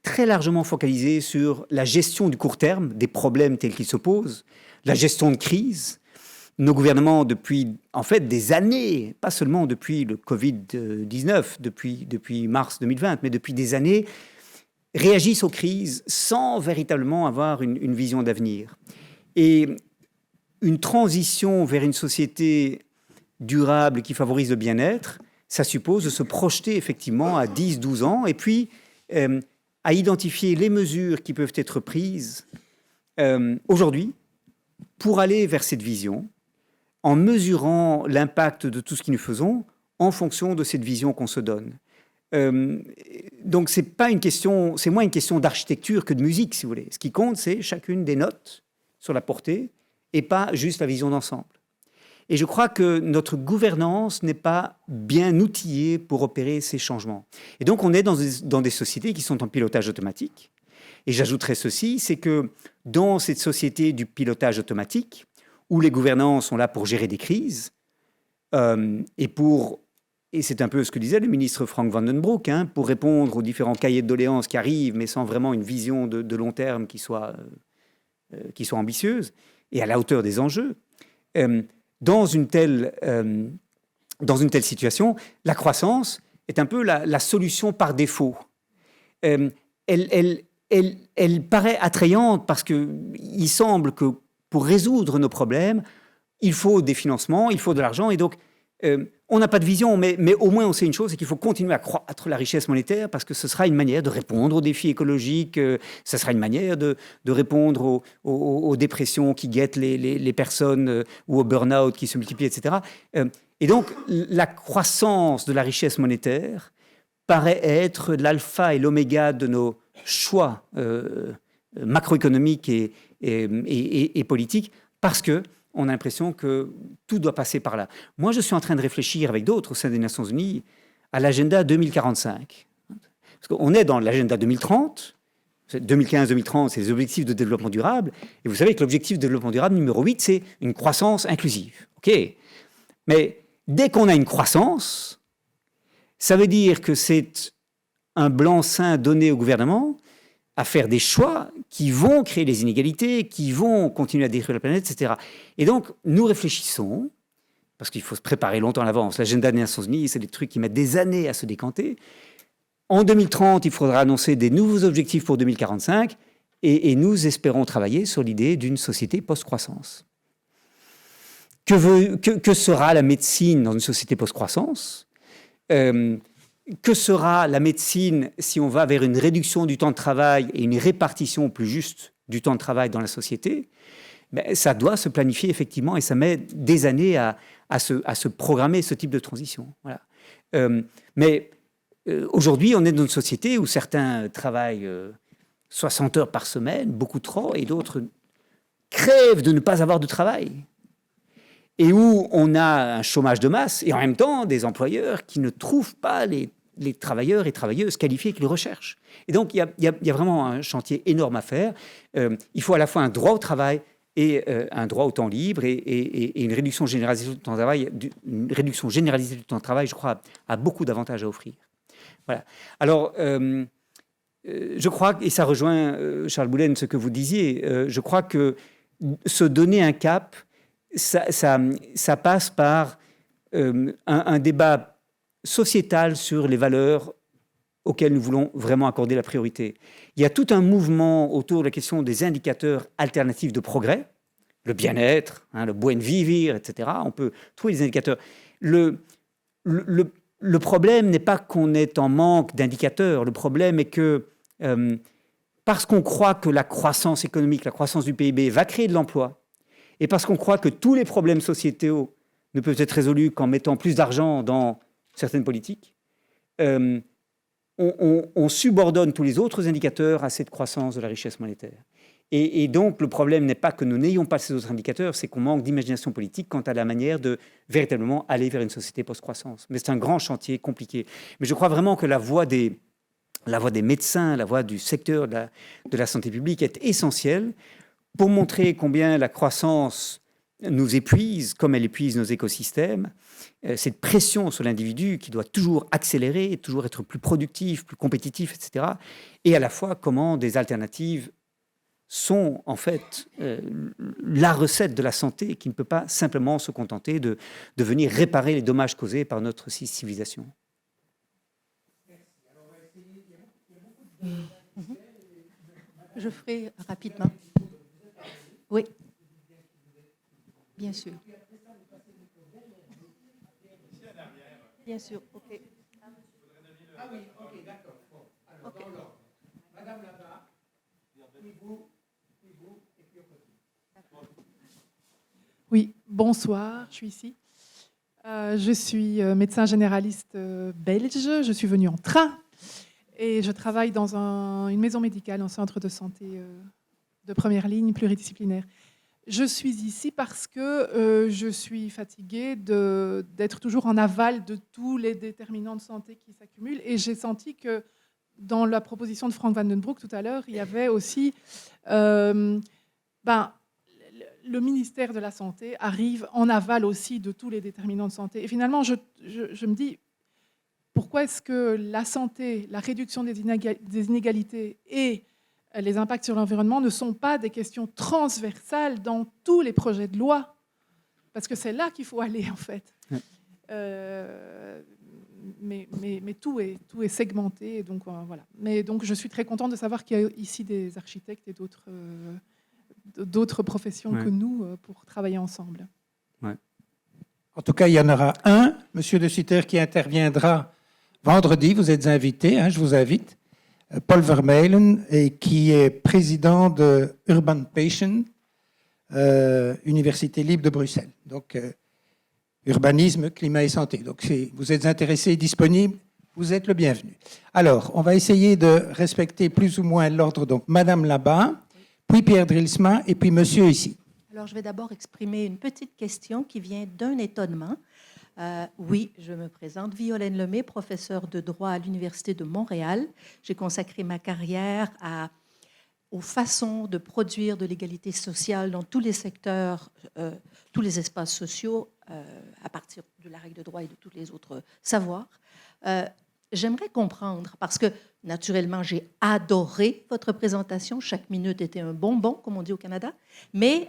très largement focalisé sur la gestion du court terme, des problèmes tels qu'ils se posent, la gestion de crise. Nos gouvernements, depuis en fait des années, pas seulement depuis le Covid-19, depuis mars 2020, mais depuis des années, réagissent aux crises sans véritablement avoir une vision d'avenir. Et une transition vers une société durable qui favorise le bien-être, ça suppose de se projeter effectivement à 10, 12 ans et puis à identifier les mesures qui peuvent être prises aujourd'hui pour aller vers cette vision en mesurant l'impact de tout ce que nous faisons en fonction de cette vision qu'on se donne. Donc c'est moins une question d'architecture que de musique, si vous voulez. Ce qui compte, c'est chacune des notes sur la portée et pas juste la vision d'ensemble. Et je crois que notre gouvernance n'est pas bien outillée pour opérer ces changements. Et donc on est dans des sociétés qui sont en pilotage automatique. Et j'ajouterais ceci, c'est que dans cette société du pilotage automatique, où les gouvernants sont là pour gérer des crises, et c'est un peu ce que disait le ministre Frank Vandenbroek, pour répondre aux différents cahiers de doléances qui arrivent, mais sans vraiment une vision de long terme qui soit ambitieuse et à la hauteur des enjeux. Dans une telle situation, la croissance est un peu la solution par défaut. Elle paraît attrayante parce qu'il semble que pour résoudre nos problèmes, il faut des financements, il faut de l'argent, et donc on n'a pas de vision, mais au moins on sait une chose, c'est qu'il faut continuer à croître la richesse monétaire parce que ce sera une manière de répondre aux défis écologiques, ce sera une manière de répondre aux dépressions qui guettent les personnes ou au burn-out qui se multiplient, etc. Et donc la croissance de la richesse monétaire paraît être l'alpha et l'oméga de nos choix macroéconomiques et politiques, parce qu'on a l'impression que tout doit passer par là. Moi, je suis en train de réfléchir avec d'autres au sein des Nations Unies à l'agenda 2045. Parce qu'on est dans l'agenda 2030. 2015-2030, c'est les objectifs de développement durable. Et vous savez que l'objectif de développement durable numéro 8, c'est une croissance inclusive. OK. Mais dès qu'on a une croissance, ça veut dire que c'est un blanc-seing donné au gouvernement à faire des choix qui vont créer des inégalités, qui vont continuer à détruire la planète, etc. Et donc, nous réfléchissons, parce qu'il faut se préparer longtemps à l'avance. L'agenda des Nations Unies, c'est des trucs qui mettent des années à se décanter. En 2030, il faudra annoncer des nouveaux objectifs pour 2045, et nous espérons travailler sur l'idée d'une société post-croissance. Que sera la médecine dans une société post-croissance ? Que sera la médecine si on va vers une réduction du temps de travail et une répartition plus juste du temps de travail dans la société ? Ben, ça doit se planifier effectivement, et ça met des années à se programmer ce type de transition. Voilà. Mais aujourd'hui, on est dans une société où certains travaillent 60 heures par semaine, beaucoup trop, et d'autres crèvent de ne pas avoir de travail. Et où on a un chômage de masse, et en même temps des employeurs qui ne trouvent pas les travailleurs et travailleuses qualifiés qu'ils recherchent. Et donc, il y a vraiment un chantier énorme à faire. Il faut à la fois un droit au travail et un droit au temps libre, et une réduction généralisée du temps de travail. Une réduction généralisée du temps de travail, je crois, a beaucoup d'avantages à offrir. Voilà. Alors, je crois, et ça rejoint, Charles Boulain, ce que vous disiez, je crois que se donner un cap, ça passe par un débat sociétal sur les valeurs auxquelles nous voulons vraiment accorder la priorité. Il y a tout un mouvement autour de la question des indicateurs alternatifs de progrès, le bien-être, le buen vivir, etc. On peut trouver des indicateurs. Le problème n'est pas qu'on est en manque d'indicateurs. Le problème est que parce qu'on croit que la croissance économique, la croissance du PIB va créer de l'emploi, et parce qu'on croit que tous les problèmes sociétaux ne peuvent être résolus qu'en mettant plus d'argent dans certaines politiques, on subordonne tous les autres indicateurs à cette croissance de la richesse monétaire. Et donc, le problème n'est pas que nous n'ayons pas ces autres indicateurs, c'est qu'on manque d'imagination politique quant à la manière de véritablement aller vers une société post-croissance. Mais c'est un grand chantier compliqué. Mais je crois vraiment que la voix des médecins, la voix du secteur de la santé publique est essentielle pour montrer combien la croissance nous épuise, comme elle épuise nos écosystèmes, cette pression sur l'individu qui doit toujours accélérer, toujours être plus productif, plus compétitif, etc. Et à la fois comment des alternatives sont en fait la recette de la santé qui ne peut pas simplement se contenter de venir réparer les dommages causés par notre civilisation. Je ferai rapidement. Oui, bien sûr. Bien sûr, ok. Ah oui, ok, d'accord. Bon, alors, okay. Madame là-bas, puis vous, et puis au côté. Oui, bonsoir, je suis ici. Je suis médecin généraliste belge. Je suis venue en train et je travaille dans une maison médicale, un centre de santé de première ligne pluridisciplinaire. Je suis ici parce que je suis fatiguée d'être toujours en aval de tous les déterminants de santé qui s'accumulent. Et j'ai senti que dans la proposition de Frank Vandenbroek tout à l'heure, il y avait aussi... le ministère de la Santé arrive en aval aussi de tous les déterminants de santé. Et finalement, je me dis, pourquoi est-ce que la santé, la réduction des inégalités et les impacts sur l'environnement ne sont pas des questions transversales dans tous les projets de loi? Parce que c'est là qu'il faut aller, en fait. Oui. Mais tout est segmenté. Donc, voilà. Mais donc, je suis très contente de savoir qu'il y a ici des architectes et d'autres professions que nous pour travailler ensemble. Ouais. En tout cas, il y en aura un, Monsieur De Sutter, qui interviendra vendredi. Vous êtes invité, je vous invite. Paul Vermeulen, et qui est président de Urban Patient, Université libre de Bruxelles. Donc, urbanisme, climat et santé. Donc, si vous êtes intéressé et disponible, vous êtes le bienvenu. Alors, on va essayer de respecter plus ou moins l'ordre. Donc, Madame là-bas, puis Pierre Drilsma, et puis monsieur ici. Alors, je vais d'abord exprimer une petite question qui vient d'un étonnement. Oui, je me présente, Violaine Lemay, professeure de droit à l'Université de Montréal. J'ai consacré ma carrière aux façons de produire de l'égalité sociale dans tous les secteurs, tous les espaces sociaux, à partir de la règle de droit et de tous les autres savoirs. J'aimerais comprendre, parce que naturellement, j'ai adoré votre présentation. Chaque minute était un bonbon, comme on dit au Canada. Mais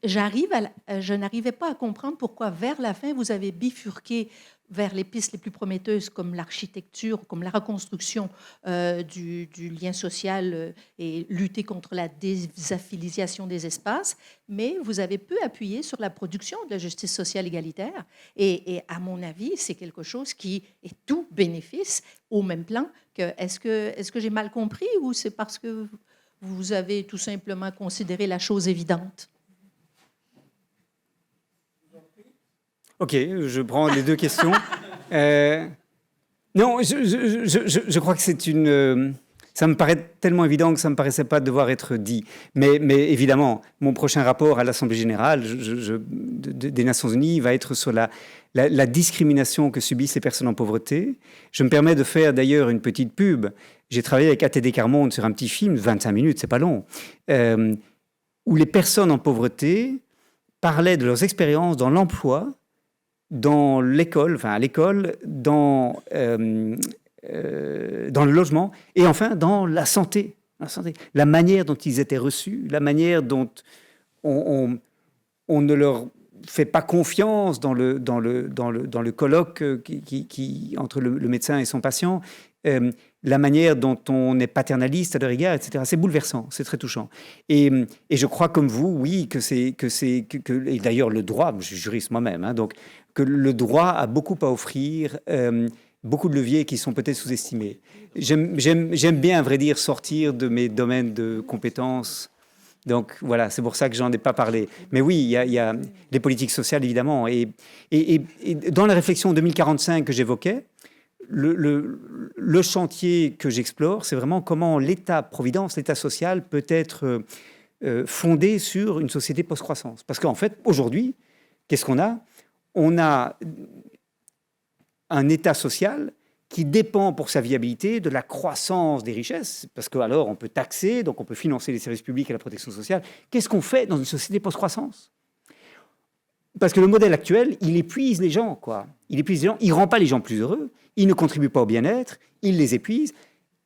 je n'arrivais pas à comprendre pourquoi, vers la fin, vous avez bifurqué vers les pistes les plus prometteuses, comme l'architecture, comme la reconstruction du lien social et lutter contre la désaffiliation des espaces, mais vous avez peu appuyé sur la production de la justice sociale égalitaire. Et à mon avis, c'est quelque chose qui est tout bénéfice au même plan que... Est-ce que j'ai mal compris ou c'est parce que vous avez tout simplement considéré la chose évidente? Ok, je prends les deux questions. Non, je crois que c'est une... ça me paraît tellement évident que ça ne me paraissait pas devoir être dit. Mais évidemment, mon prochain rapport à l'Assemblée générale des Nations unies va être sur la discrimination que subissent les personnes en pauvreté. Je me permets de faire d'ailleurs une petite pub. J'ai travaillé avec ATD Carmonde sur un petit film, 25 minutes, c'est pas long, où les personnes en pauvreté parlaient de leurs expériences dans l'emploi, dans l'école, enfin à l'école, dans le logement et enfin dans la santé. La manière dont ils étaient reçus, la manière dont on ne leur fait pas confiance dans le colloque entre le médecin et son patient, la manière dont on est paternaliste à leur égard, etc. C'est bouleversant, c'est très touchant. Et je crois comme vous, oui, et d'ailleurs le droit, je suis juriste moi-même, hein, donc que le droit a beaucoup à offrir, beaucoup de leviers qui sont peut-être sous-estimés. J'aime bien, à vrai dire, sortir de mes domaines de compétences. Donc voilà, c'est pour ça que j'en ai pas parlé. Mais oui, il y a les politiques sociales, évidemment. Et dans la réflexion 2045 que j'évoquais, le chantier que j'explore, c'est vraiment comment l'État-providence, l'État social peut être fondé sur une société post-croissance. Parce qu'en fait, aujourd'hui, qu'est-ce qu'on a ? On a un État social qui dépend pour sa viabilité de la croissance des richesses, parce qu'alors on peut taxer, donc on peut financer les services publics et la protection sociale. Qu'est-ce qu'on fait dans une société post-croissance ? Parce que le modèle actuel, il épuise les gens, quoi. Il épuise les gens, il ne rend pas les gens plus heureux, il ne contribue pas au bien-être, il les épuise,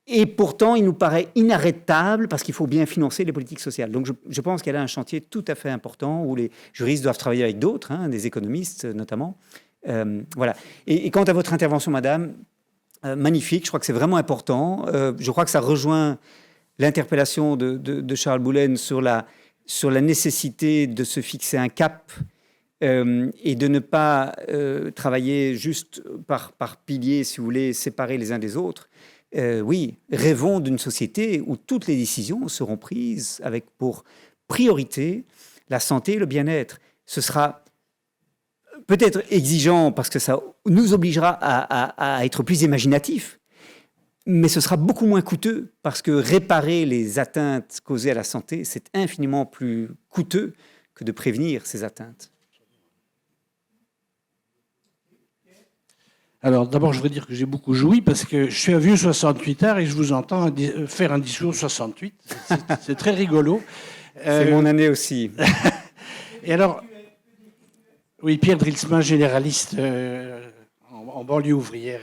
et pourtant il nous paraît inarrêtable parce qu'il faut bien financer les politiques sociales. Donc je pense qu'elle a un chantier tout à fait important où les juristes doivent travailler avec d'autres, hein, des économistes notamment. Voilà. Et quant à votre intervention, madame, magnifique, je crois que c'est vraiment important. Je crois que ça rejoint l'interpellation de Charles Boulain sur la nécessité de se fixer un cap et de ne pas travailler juste par piliers, si vous voulez, séparés les uns des autres. Oui, rêvons d'une société où toutes les décisions seront prises avec pour priorité la santé et le bien-être. Ce sera peut-être exigeant parce que ça nous obligera à être plus imaginatifs, mais ce sera beaucoup moins coûteux parce que réparer les atteintes causées à la santé, c'est infiniment plus coûteux que de prévenir ces atteintes. Alors, d'abord, je voudrais dire que j'ai beaucoup joui parce que je suis un vieux 68 et je vous entends faire un discours 68. C'est très rigolo. C'est mon année aussi. Et alors, oui, Pierre Drilsma, généraliste en banlieue ouvrière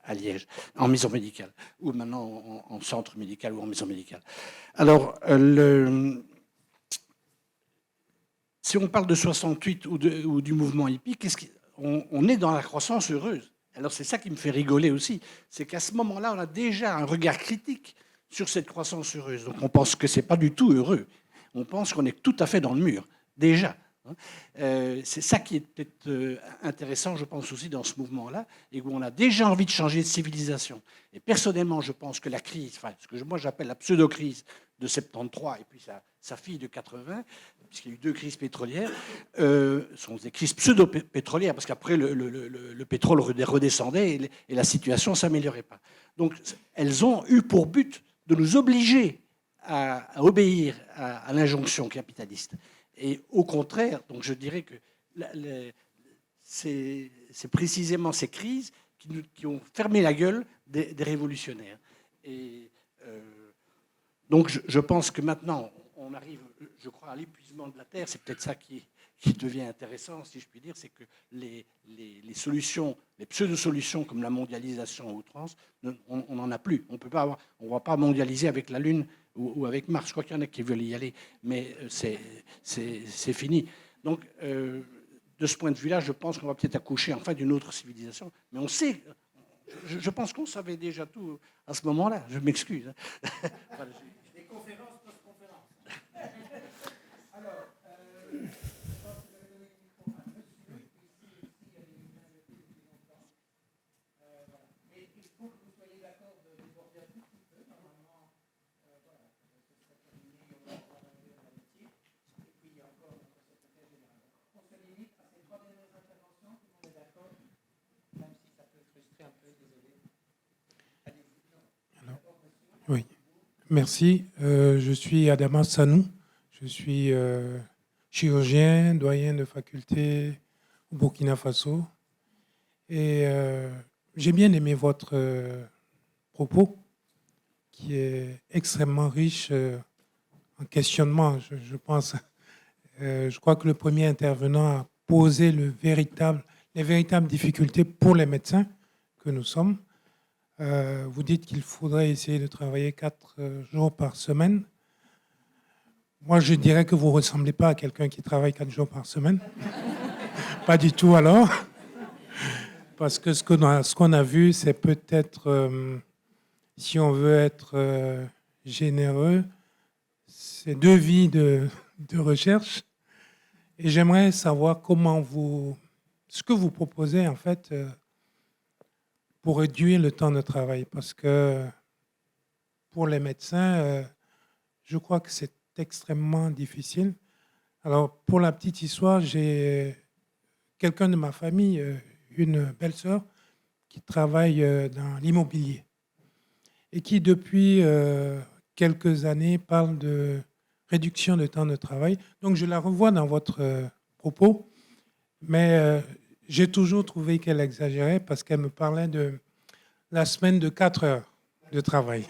à Liège, en maison médicale, ou maintenant en centre médical ou en maison médicale. Alors, si on parle de 68 ou du mouvement hippie, on est dans la croissance heureuse. Alors c'est ça qui me fait rigoler aussi, c'est qu'à ce moment-là, on a déjà un regard critique sur cette croissance heureuse. Donc on pense que c'est pas du tout heureux. On pense qu'on est tout à fait dans le mur, déjà. C'est ça qui est peut-être intéressant, je pense aussi, dans ce mouvement-là, et où on a déjà envie de changer de civilisation. Et personnellement, je pense que la crise, enfin, ce que moi j'appelle la pseudo-crise de 73 et puis sa fille de 80, puisqu'il y a eu 2 crises pétrolières, sont des crises pseudo-pétrolières, parce qu'après, le pétrole redescendait et la situation ne s'améliorait pas. Donc, elles ont eu pour but de nous obliger à obéir à l'injonction capitaliste. Et au contraire, donc je dirais que c'est précisément ces crises qui ont fermé la gueule des révolutionnaires. Et donc je pense que maintenant, on arrive, je crois, à l'épuisement de la Terre. C'est peut-être ça qui devient intéressant, si je puis dire, c'est que les solutions, les pseudo-solutions comme la mondialisation à outrance, on n'en a plus. On ne va pas mondialiser avec la Lune ou avec Mars. Je crois qu'il y en a qui veulent y aller, mais c'est fini. Donc, de ce point de vue-là, je pense qu'on va peut-être accoucher enfin d'une autre civilisation. Mais on sait, je pense qu'on savait déjà tout à ce moment-là. Je m'excuse. Voilà. Des conférences post-conférences. Oui, merci. Je suis Adama Sanou. Je suis chirurgien, doyen de faculté au Burkina Faso. Et j'ai bien aimé votre propos, qui est extrêmement riche en questionnement, je pense. Je crois que le premier intervenant a posé les véritables difficultés pour les médecins que nous sommes. Vous dites qu'il faudrait essayer de travailler 4 jours par semaine. Moi, je dirais que vous ne ressemblez pas à quelqu'un qui travaille 4 jours par semaine. Pas du tout alors. Parce que ce qu'on a vu, c'est peut-être, si on veut être généreux, c'est 2 vies de recherche. Et j'aimerais savoir ce que vous proposez en fait pour réduire le temps de travail. Parce que pour les médecins, je crois que c'est extrêmement difficile. Alors, pour la petite histoire, j'ai quelqu'un de ma famille, une belle-sœur, qui travaille dans l'immobilier et qui, depuis quelques années, parle de réduction de temps de travail. Donc, je la revois dans votre propos, mais j'ai toujours trouvé qu'elle exagérait parce qu'elle me parlait de la semaine de 4 heures de travail.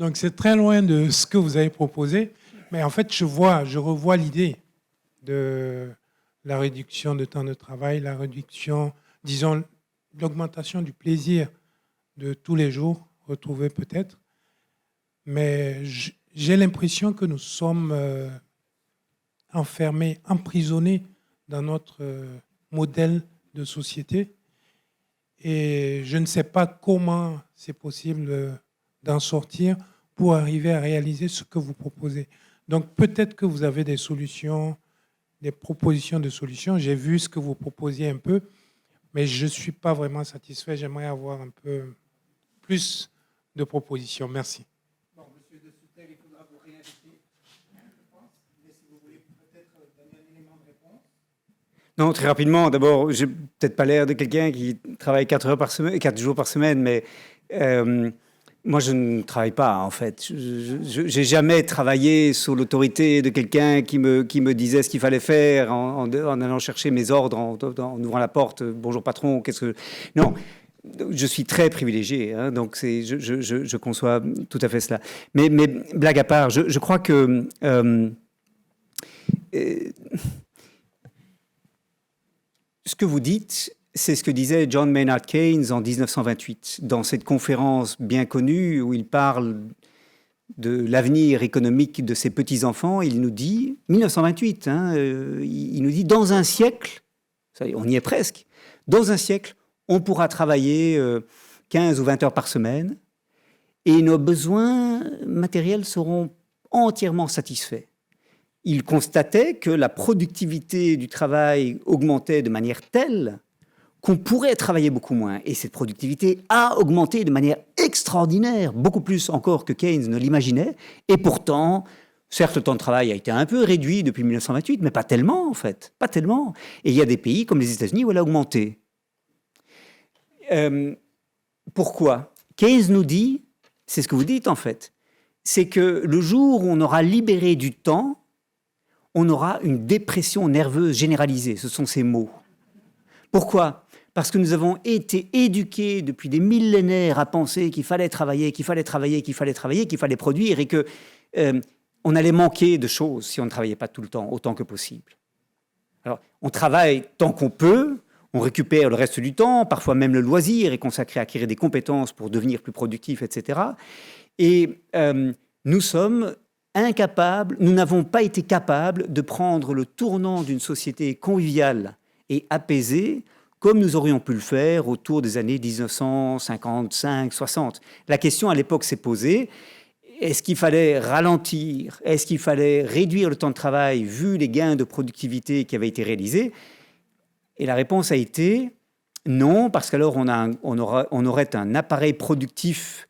Donc, c'est très loin de ce que vous avez proposé. Mais en fait, je revois l'idée de la réduction de temps de travail, la réduction, disons, l'augmentation du plaisir de tous les jours, retrouvé peut-être. Mais j'ai l'impression que nous sommes enfermés, emprisonnés dans notre modèle de société. Et je ne sais pas comment c'est possible d'en sortir pour arriver à réaliser ce que vous proposez. Donc peut-être que vous avez des solutions, des propositions de solutions. J'ai vu ce que vous proposiez un peu, mais je ne suis pas vraiment satisfait. J'aimerais avoir un peu plus de propositions. Merci. Bon, monsieur de Soutel, il faudra vous réinviter, je pense. Mais si vous voulez peut-être donner un élément de réponse. Non, très rapidement. D'abord, j'ai peut-être pas l'air de quelqu'un qui travaille 4 heures par semaine, 4 jours par semaine, mais moi, je ne travaille pas, en fait. Je n'ai jamais travaillé sous l'autorité de quelqu'un qui me disait ce qu'il fallait faire en allant chercher mes ordres, en ouvrant la porte. Bonjour patron, qu'est-ce que... Non, je suis très privilégié, hein, donc je conçois tout à fait cela. Mais blague à part, je crois que... ce que vous dites, c'est ce que disait John Maynard Keynes en 1928, dans cette conférence bien connue où il parle de l'avenir économique de ses petits-enfants. Il nous dit, 1928, hein, il nous dit, dans un siècle, on y est presque, dans un siècle, on pourra travailler 15 ou 20 heures par semaine et nos besoins matériels seront entièrement satisfaits. Il constatait que la productivité du travail augmentait de manière telle qu'on pourrait travailler beaucoup moins. Et cette productivité a augmenté de manière extraordinaire, beaucoup plus encore que Keynes ne l'imaginait. Et pourtant, certes, le temps de travail a été un peu réduit depuis 1928, mais pas tellement, en fait. Pas tellement. Et il y a des pays comme les États-Unis où elle a augmenté. Pourquoi ? Keynes nous dit, c'est ce que vous dites, en fait, c'est que le jour où on aura libéré du temps, on aura une dépression nerveuse généralisée. Ce sont ces mots. Pourquoi ? Parce que nous avons été éduqués depuis des millénaires à penser qu'il fallait travailler, qu'il fallait travailler, qu'il fallait travailler, qu'il fallait produire et que on allait manquer de choses si on ne travaillait pas tout le temps, autant que possible. Alors, on travaille tant qu'on peut, on récupère le reste du temps, parfois même le loisir est consacré à acquérir des compétences pour devenir plus productif, etc. Et nous sommes incapables, nous n'avons pas été capables de prendre le tournant d'une société conviviale et apaisée comme nous aurions pu le faire autour des années 1955-60. La question à l'époque s'est posée, est-ce qu'il fallait ralentir? Est-ce qu'il fallait réduire le temps de travail vu les gains de productivité qui avaient été réalisés? Et la réponse a été non, parce qu'alors on aurait un appareil productif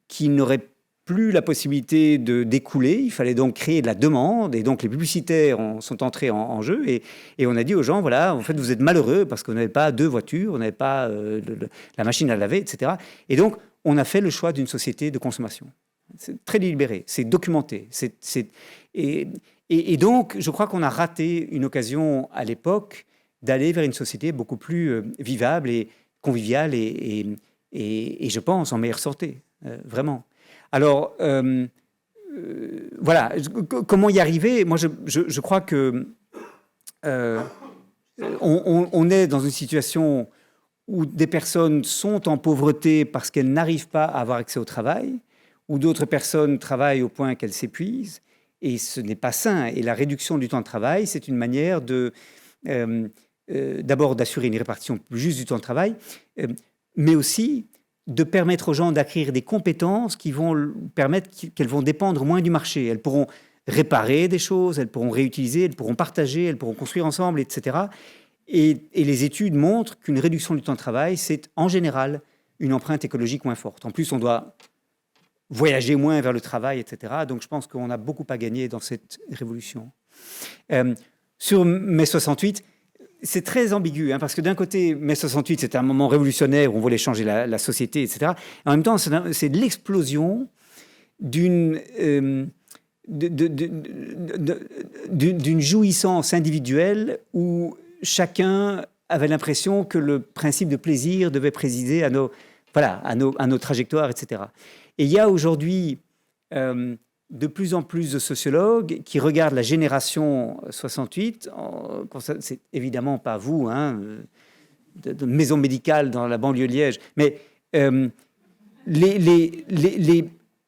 qui n'aurait plus la possibilité de découler. Il fallait donc créer de la demande, et donc les publicitaires sont entrés en jeu, et on a dit aux gens, voilà, en fait, vous êtes malheureux parce qu'on n'avait pas 2 voitures, on n'avait pas la machine à laver, etc. Et donc, on a fait le choix d'une société de consommation. C'est très délibéré, c'est documenté. Et donc, je crois qu'on a raté une occasion à l'époque d'aller vers une société beaucoup plus vivable et conviviale et je pense en meilleure santé, vraiment. Alors, voilà, comment y arriver? Moi, je crois que on est dans une situation où des personnes sont en pauvreté parce qu'elles n'arrivent pas à avoir accès au travail, où d'autres personnes travaillent au point qu'elles s'épuisent, et ce n'est pas sain. Et la réduction du temps de travail, c'est une manière d'abord d'assurer une répartition plus juste du temps de travail, mais aussi de permettre aux gens d'acquérir des compétences qui vont permettre qu'elles vont dépendre moins du marché. Elles pourront réparer des choses, elles pourront réutiliser, elles pourront partager, elles pourront construire ensemble, etc. Et les études montrent qu'une réduction du temps de travail, c'est en général une empreinte écologique moins forte. En plus, on doit voyager moins vers le travail, etc. Donc je pense qu'on a beaucoup à gagner dans cette révolution. Sur mai 68, c'est très ambigu, hein, parce que d'un côté, mai 68, c'était un moment révolutionnaire où on voulait changer la société, etc. En même temps, c'est l'explosion d'une jouissance individuelle où chacun avait l'impression que le principe de plaisir devait présider à nos trajectoires, etc. Et il y a aujourd'hui de plus en plus de sociologues qui regardent la génération 68, c'est évidemment pas vous, hein, de maison médicale dans la banlieue de Liège, mais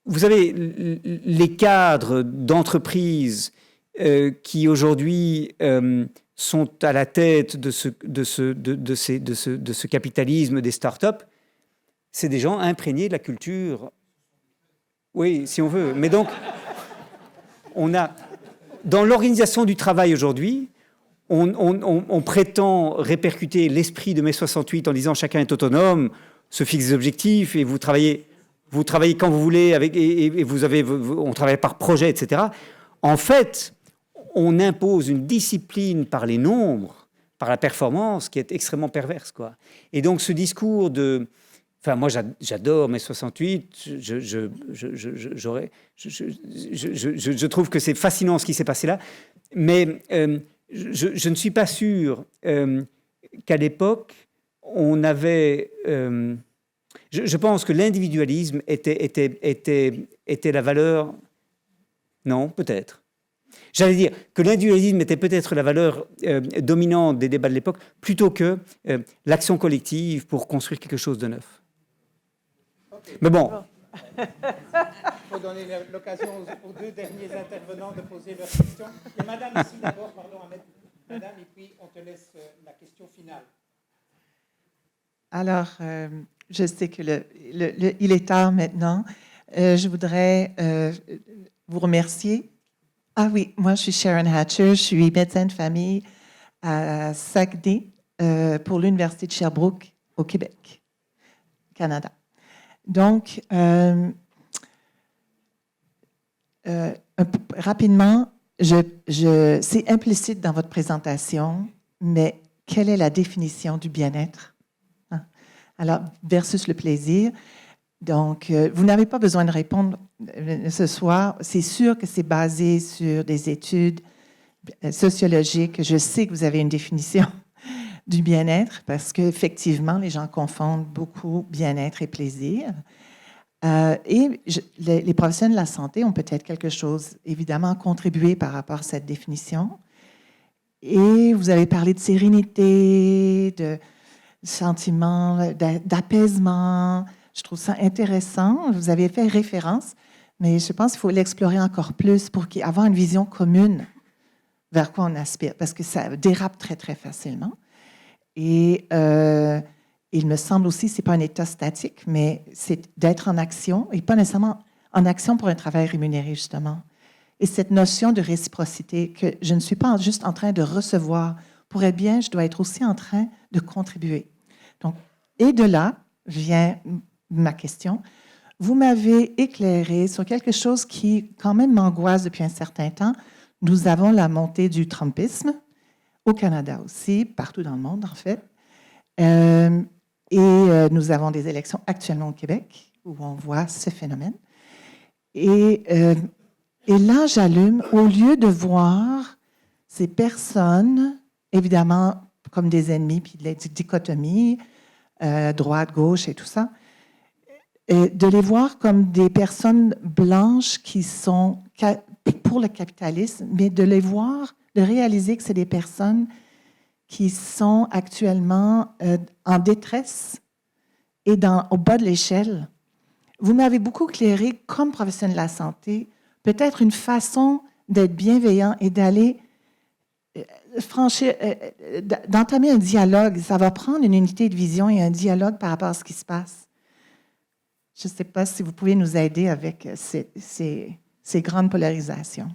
vous savez, les cadres d'entreprises qui aujourd'hui sont à la tête de ce capitalisme des startups, c'est des gens imprégnés de la culture. Oui, si on veut. Mais donc, on a, dans l'organisation du travail aujourd'hui, on prétend répercuter l'esprit de mai 68 en disant chacun est autonome, se fixe des objectifs et vous travaillez quand vous voulez et on travaille par projet, etc. En fait, on impose une discipline par les nombres, par la performance, qui est extrêmement perverse, quoi. Et donc, ce discours de... Enfin, moi, j'adore mai 68. Je trouve que c'est fascinant ce qui s'est passé là. Mais je ne suis pas sûr qu'à l'époque, on avait... je pense que l'individualisme était la valeur... Non, peut-être. J'allais dire que l'individualisme était peut-être la valeur dominante des débats de l'époque, plutôt que l'action collective pour construire quelque chose de neuf. Mais bon. Il faut donner l'occasion aux 2 derniers intervenants de poser leurs questions. Et madame ici d'abord, pardon, Ahmed. Madame, et puis on te laisse la question finale. Alors, je sais que il est tard maintenant. Je voudrais vous remercier. Ah oui, moi je suis Sharon Hatcher, je suis médecin de famille à Saguenay pour l'Université de Sherbrooke au Québec, Canada. Donc, rapidement, c'est implicite dans votre présentation, mais quelle est la définition du bien-être? Alors, versus le plaisir. Donc, vous n'avez pas besoin de répondre ce soir. C'est sûr que c'est basé sur des études sociologiques. Je sais que vous avez une définition du bien-être parce qu'effectivement, les gens confondent beaucoup bien-être et plaisir. Les professionnels de la santé ont peut-être quelque chose, évidemment, à contribuer par rapport à cette définition. Et vous avez parlé de sérénité, de sentiment d'apaisement. Je trouve ça intéressant. Vous avez fait référence, mais je pense qu'il faut l'explorer encore plus pour avoir une vision commune vers quoi on aspire, parce que ça dérape très, très facilement. Et il me semble aussi, ce n'est pas un état statique, mais c'est d'être en action, et pas nécessairement en action pour un travail rémunéré, justement. Et cette notion de réciprocité, que je ne suis pas juste en train de recevoir. Pour être bien, je dois être aussi en train de contribuer. Donc, et de là vient ma question. Vous m'avez éclairé sur quelque chose qui, quand même, m'angoisse depuis un certain temps. Nous avons la montée du trumpisme, au Canada aussi, partout dans le monde, en fait. Nous avons des élections actuellement au Québec, où on voit ce phénomène. Et là, j'allume, au lieu de voir ces personnes, évidemment, comme des ennemis, puis des dichotomies, droite, gauche et tout ça, et de les voir comme des personnes blanches qui sont pour le capitalisme, mais de les voir, de réaliser que c'est des personnes qui sont actuellement en détresse et au bas de l'échelle. Vous m'avez beaucoup éclairé comme professionnel de la santé, peut-être une façon d'être bienveillant et d'aller d'entamer un dialogue. Ça va prendre une unité de vision et un dialogue par rapport à ce qui se passe. Je ne sais pas si vous pouvez nous aider avec ces grandes polarisations.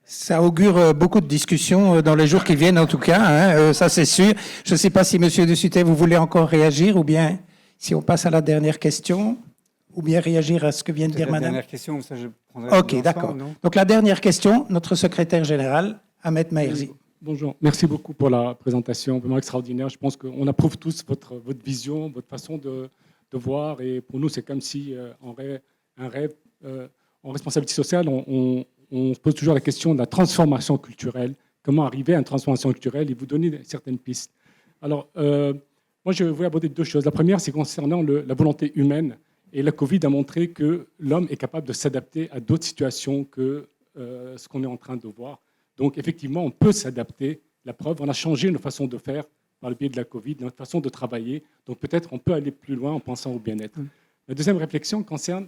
Ça augure beaucoup de discussions dans les jours qui viennent, en tout cas, hein, ça c'est sûr. Je ne sais pas si, Monsieur de Sutter, vous voulez encore réagir, ou bien si on passe à la dernière question, ou bien réagir à ce que vient de dire Madame. La dernière question, ça je prendrai. OK, d'accord. Donc la dernière question, notre secrétaire général, Ahmed Maherzi. Bonjour, merci beaucoup pour la présentation, vraiment extraordinaire. Je pense qu'on approuve tous votre vision, votre façon de voir, et pour nous, c'est comme si en rêve, en responsabilité sociale, on se pose toujours la question de la transformation culturelle. Comment arriver à une transformation culturelle et vous donner certaines pistes. Alors, moi, je voulais aborder deux choses. La première, c'est concernant la volonté humaine. Et la Covid a montré que l'homme est capable de s'adapter à d'autres situations que ce qu'on est en train de voir. Donc, effectivement, on peut s'adapter. La preuve, on a changé nos façons de faire par le biais de la Covid, notre façon de travailler. Donc, peut-être on peut aller plus loin en pensant au bien-être. La deuxième réflexion concerne,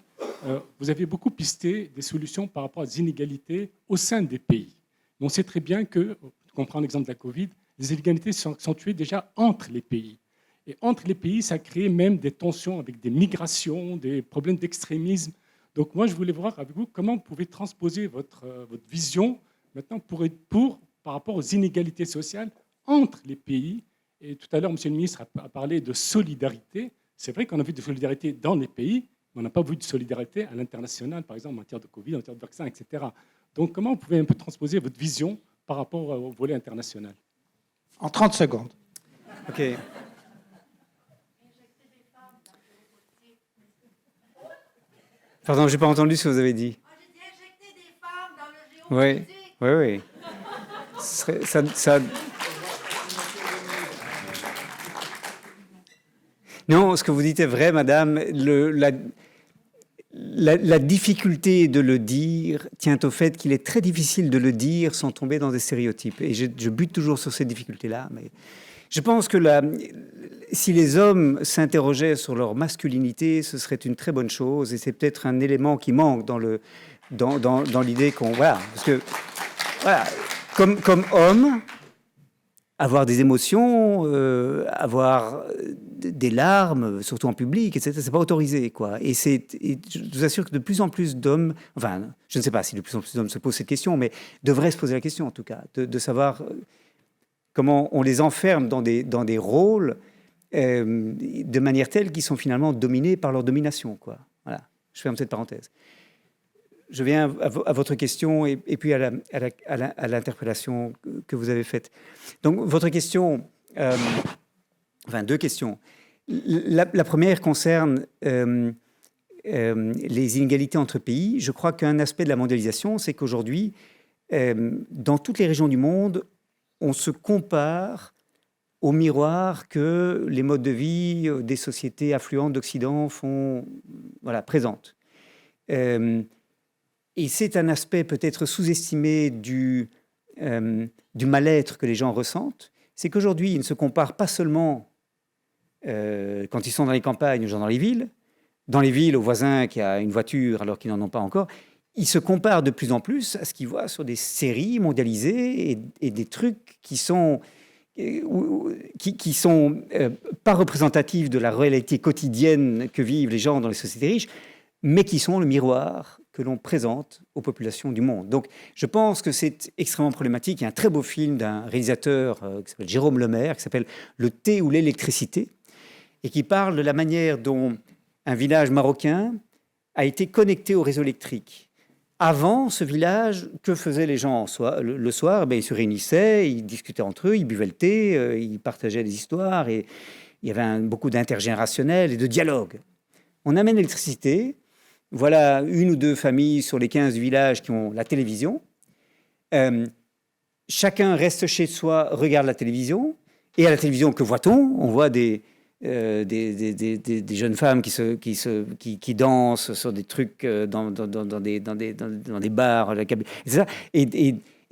vous avez beaucoup pisté des solutions par rapport aux inégalités au sein des pays. Mais on sait très bien que, on prend l'exemple de la Covid, les inégalités sont accentuées déjà entre les pays. Et entre les pays, ça crée même des tensions avec des migrations, des problèmes d'extrémisme. Donc moi, je voulais voir avec vous comment vous pouvez transposer votre vision maintenant par rapport aux inégalités sociales entre les pays. Et tout à l'heure, Monsieur le ministre a parlé de solidarité. C'est vrai qu'on a vu de solidarité dans les pays, mais on n'a pas vu de solidarité à l'international, par exemple en matière de Covid, en matière de vaccins, etc. Donc comment vous pouvez un peu transposer votre vision par rapport au volet international? En 30 secondes. OK. Pardon, je n'ai pas entendu ce que vous avez dit. J'ai dit injecter des femmes dans le géopolitique. Oui. Ça... Non, ce que vous dites est vrai, madame. La difficulté de le dire tient au fait qu'il est très difficile de le dire sans tomber dans des stéréotypes. Et je bute toujours sur ces difficultés-là. Mais je pense que si les hommes s'interrogeaient sur leur masculinité, ce serait une très bonne chose. Et c'est peut-être un élément qui manque dans l'idée qu'on... Voilà, parce que, voilà, comme homme, avoir des émotions, avoir des larmes, surtout en public, etc., c'est pas autorisé, quoi. Et je vous assure que de plus en plus d'hommes, enfin, je ne sais pas si de plus en plus d'hommes se posent cette question, mais devraient se poser la question, en tout cas, de savoir comment on les enferme dans des rôles de manière telle qu'ils sont finalement dominés par leur domination, quoi. Voilà, je ferme cette parenthèse. Je viens à votre question et puis à l'interpellation que vous avez faite. Donc, votre question, enfin, deux questions. La première concerne les inégalités entre pays. Je crois qu'un aspect de la mondialisation, c'est qu'aujourd'hui, dans toutes les régions du monde, on se compare au miroir que les modes de vie des sociétés affluentes d'Occident présentent. Et c'est un aspect peut-être sous-estimé du mal-être que les gens ressentent. C'est qu'aujourd'hui, ils ne se comparent pas seulement quand ils sont dans les campagnes, aux gens dans les villes. Dans les villes, aux voisins qui a une voiture alors qu'ils n'en ont pas encore. Ils se comparent de plus en plus à ce qu'ils voient sur des séries mondialisées et des trucs qui sont pas représentatifs de la réalité quotidienne que vivent les gens dans les sociétés riches, mais qui sont le miroir que l'on présente aux populations du monde. Donc, je pense que c'est extrêmement problématique. Il y a un très beau film d'un réalisateur qui s'appelle Jérôme Lemaire, qui s'appelle « Le thé ou l'électricité », et qui parle de la manière dont un village marocain a été connecté au réseau électrique. Avant ce village, que faisaient les gens le soir? Ils se réunissaient, ils discutaient entre eux, ils buvaient le thé, ils partageaient des histoires, et il y avait beaucoup d'intergénérationnel et de dialogue. On amène l'électricité, voilà 1 ou 2 familles sur les 15 villages qui ont la télévision. Chacun reste chez soi, regarde la télévision, et à la télévision, que voit-on? On voit des jeunes femmes qui dansent sur des trucs dans des bars, etc.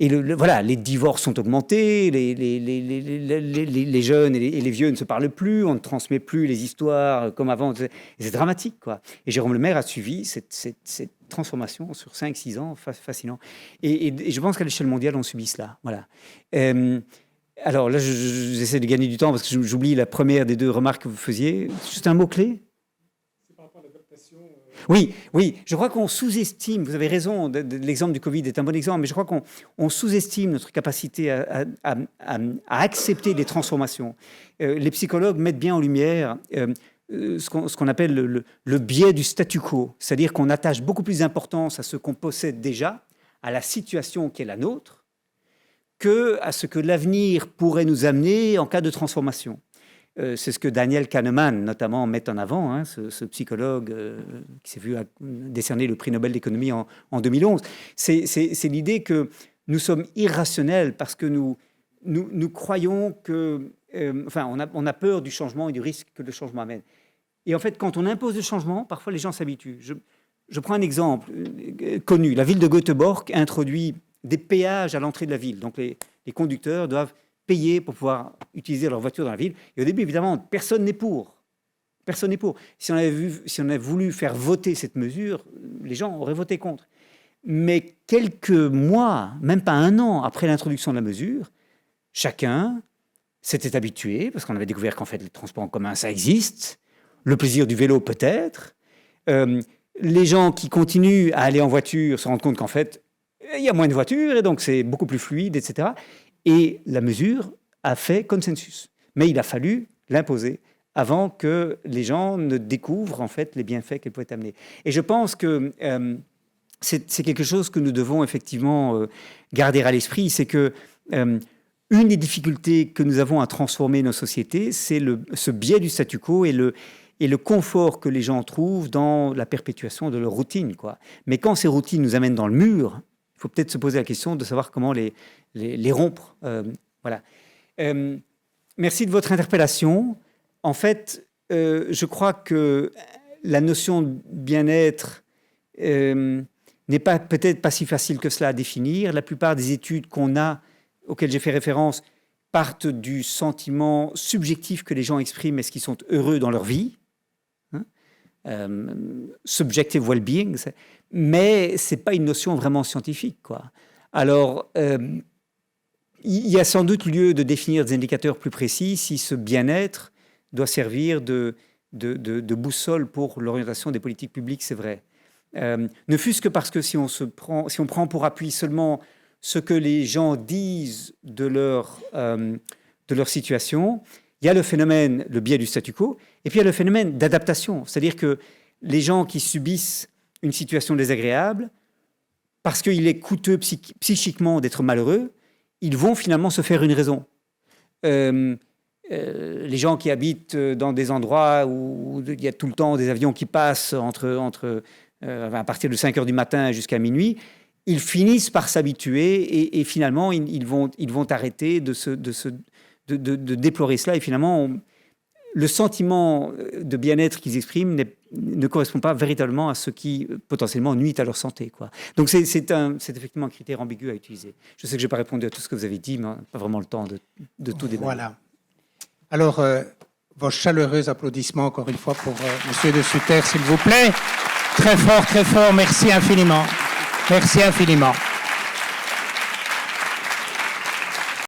Voilà, les divorces sont augmentés, les jeunes et les vieux ne se parlent plus, on ne transmet plus les histoires comme avant. C'est dramatique, quoi. Et Jérôme Lemaire a suivi cette transformation sur 5-6 ans, fascinant. Et je pense qu'à l'échelle mondiale, on subit cela. Voilà. Alors là, j'essaie de gagner du temps parce que j'oublie la première des 2 remarques que vous faisiez. Juste un mot-clé. C'est par rapport à l'adaptation. Oui, je crois qu'on sous-estime, vous avez raison, l'exemple du Covid est un bon exemple, mais je crois qu'on sous-estime notre capacité à accepter des transformations. Les psychologues mettent bien en lumière ce qu'on appelle le biais du statu quo, c'est-à-dire qu'on attache beaucoup plus d'importance à ce qu'on possède déjà, à la situation qui est la nôtre, qu'à ce que l'avenir pourrait nous amener en cas de transformation. C'est ce que Daniel Kahneman, notamment, met en avant, hein, ce psychologue qui s'est vu décerner le prix Nobel d'économie en 2011. C'est l'idée que nous sommes irrationnels parce que nous croyons que... on a peur du changement et du risque que le changement amène. Et en fait, quand on impose le changement, parfois les gens s'habituent. Je prends un exemple connu. La ville de Göteborg introduit des péages à l'entrée de la ville. Donc les conducteurs doivent payer pour pouvoir utiliser leur voiture dans la ville. Et au début, évidemment, personne n'est pour. Personne n'est pour. Si on avait voulu faire voter cette mesure, les gens auraient voté contre. Mais quelques mois, même pas 1 an après l'introduction de la mesure, chacun s'était habitué, parce qu'on avait découvert qu'en fait, les transports en commun, ça existe. Le plaisir du vélo, peut-être. Les gens qui continuent à aller en voiture se rendent compte qu'en fait, il y a moins de voitures, et donc c'est beaucoup plus fluide, etc. Et la mesure a fait consensus. Mais il a fallu l'imposer avant que les gens ne découvrent en fait les bienfaits qu'elle pouvait amener. Et je pense que c'est quelque chose que nous devons effectivement garder à l'esprit, c'est que une des difficultés que nous avons à transformer nos sociétés, c'est ce biais du statu quo et le confort que les gens trouvent dans la perpétuation de leur routine, quoi. Mais quand ces routines nous amènent dans le mur, il faut peut-être se poser la question de savoir comment les rompre. Voilà. Merci de votre interpellation. En fait, je crois que la notion de bien-être n'est peut-être pas si facile que cela à définir. La plupart des études auxquelles j'ai fait référence partent du sentiment subjectif que les gens expriment, est-ce qu'ils sont heureux dans leur vie, subjective well-being, mais ce n'est pas une notion vraiment scientifique, quoi. Alors, il y a sans doute lieu de définir des indicateurs plus précis si ce bien-être doit servir de boussole pour l'orientation des politiques publiques, c'est vrai. Ne fût-ce que parce que si on prend pour appui seulement ce que les gens disent de leur situation, il y a le biais du statu quo, et puis il y a le phénomène d'adaptation. C'est-à-dire que les gens qui subissent une situation désagréable, parce qu'il est coûteux psychiquement d'être malheureux, ils vont finalement se faire une raison. les gens qui habitent dans des endroits où il y a tout le temps des avions qui passent à partir de 5 heures du matin jusqu'à minuit, ils finissent par s'habituer et finalement, ils vont arrêter de déplorer cela. Et finalement, le sentiment de bien-être qu'ils expriment ne correspond pas véritablement à ce qui potentiellement nuit à leur santé, quoi. Donc c'est effectivement un critère ambigu à utiliser. Je sais que je n'ai pas répondu à tout ce que vous avez dit, mais on n'a pas vraiment le temps de tout débattre. Voilà. Alors, vos chaleureux applaudissements encore une fois pour Monsieur de Sutter, s'il vous plaît. Très fort, merci infiniment. Merci infiniment.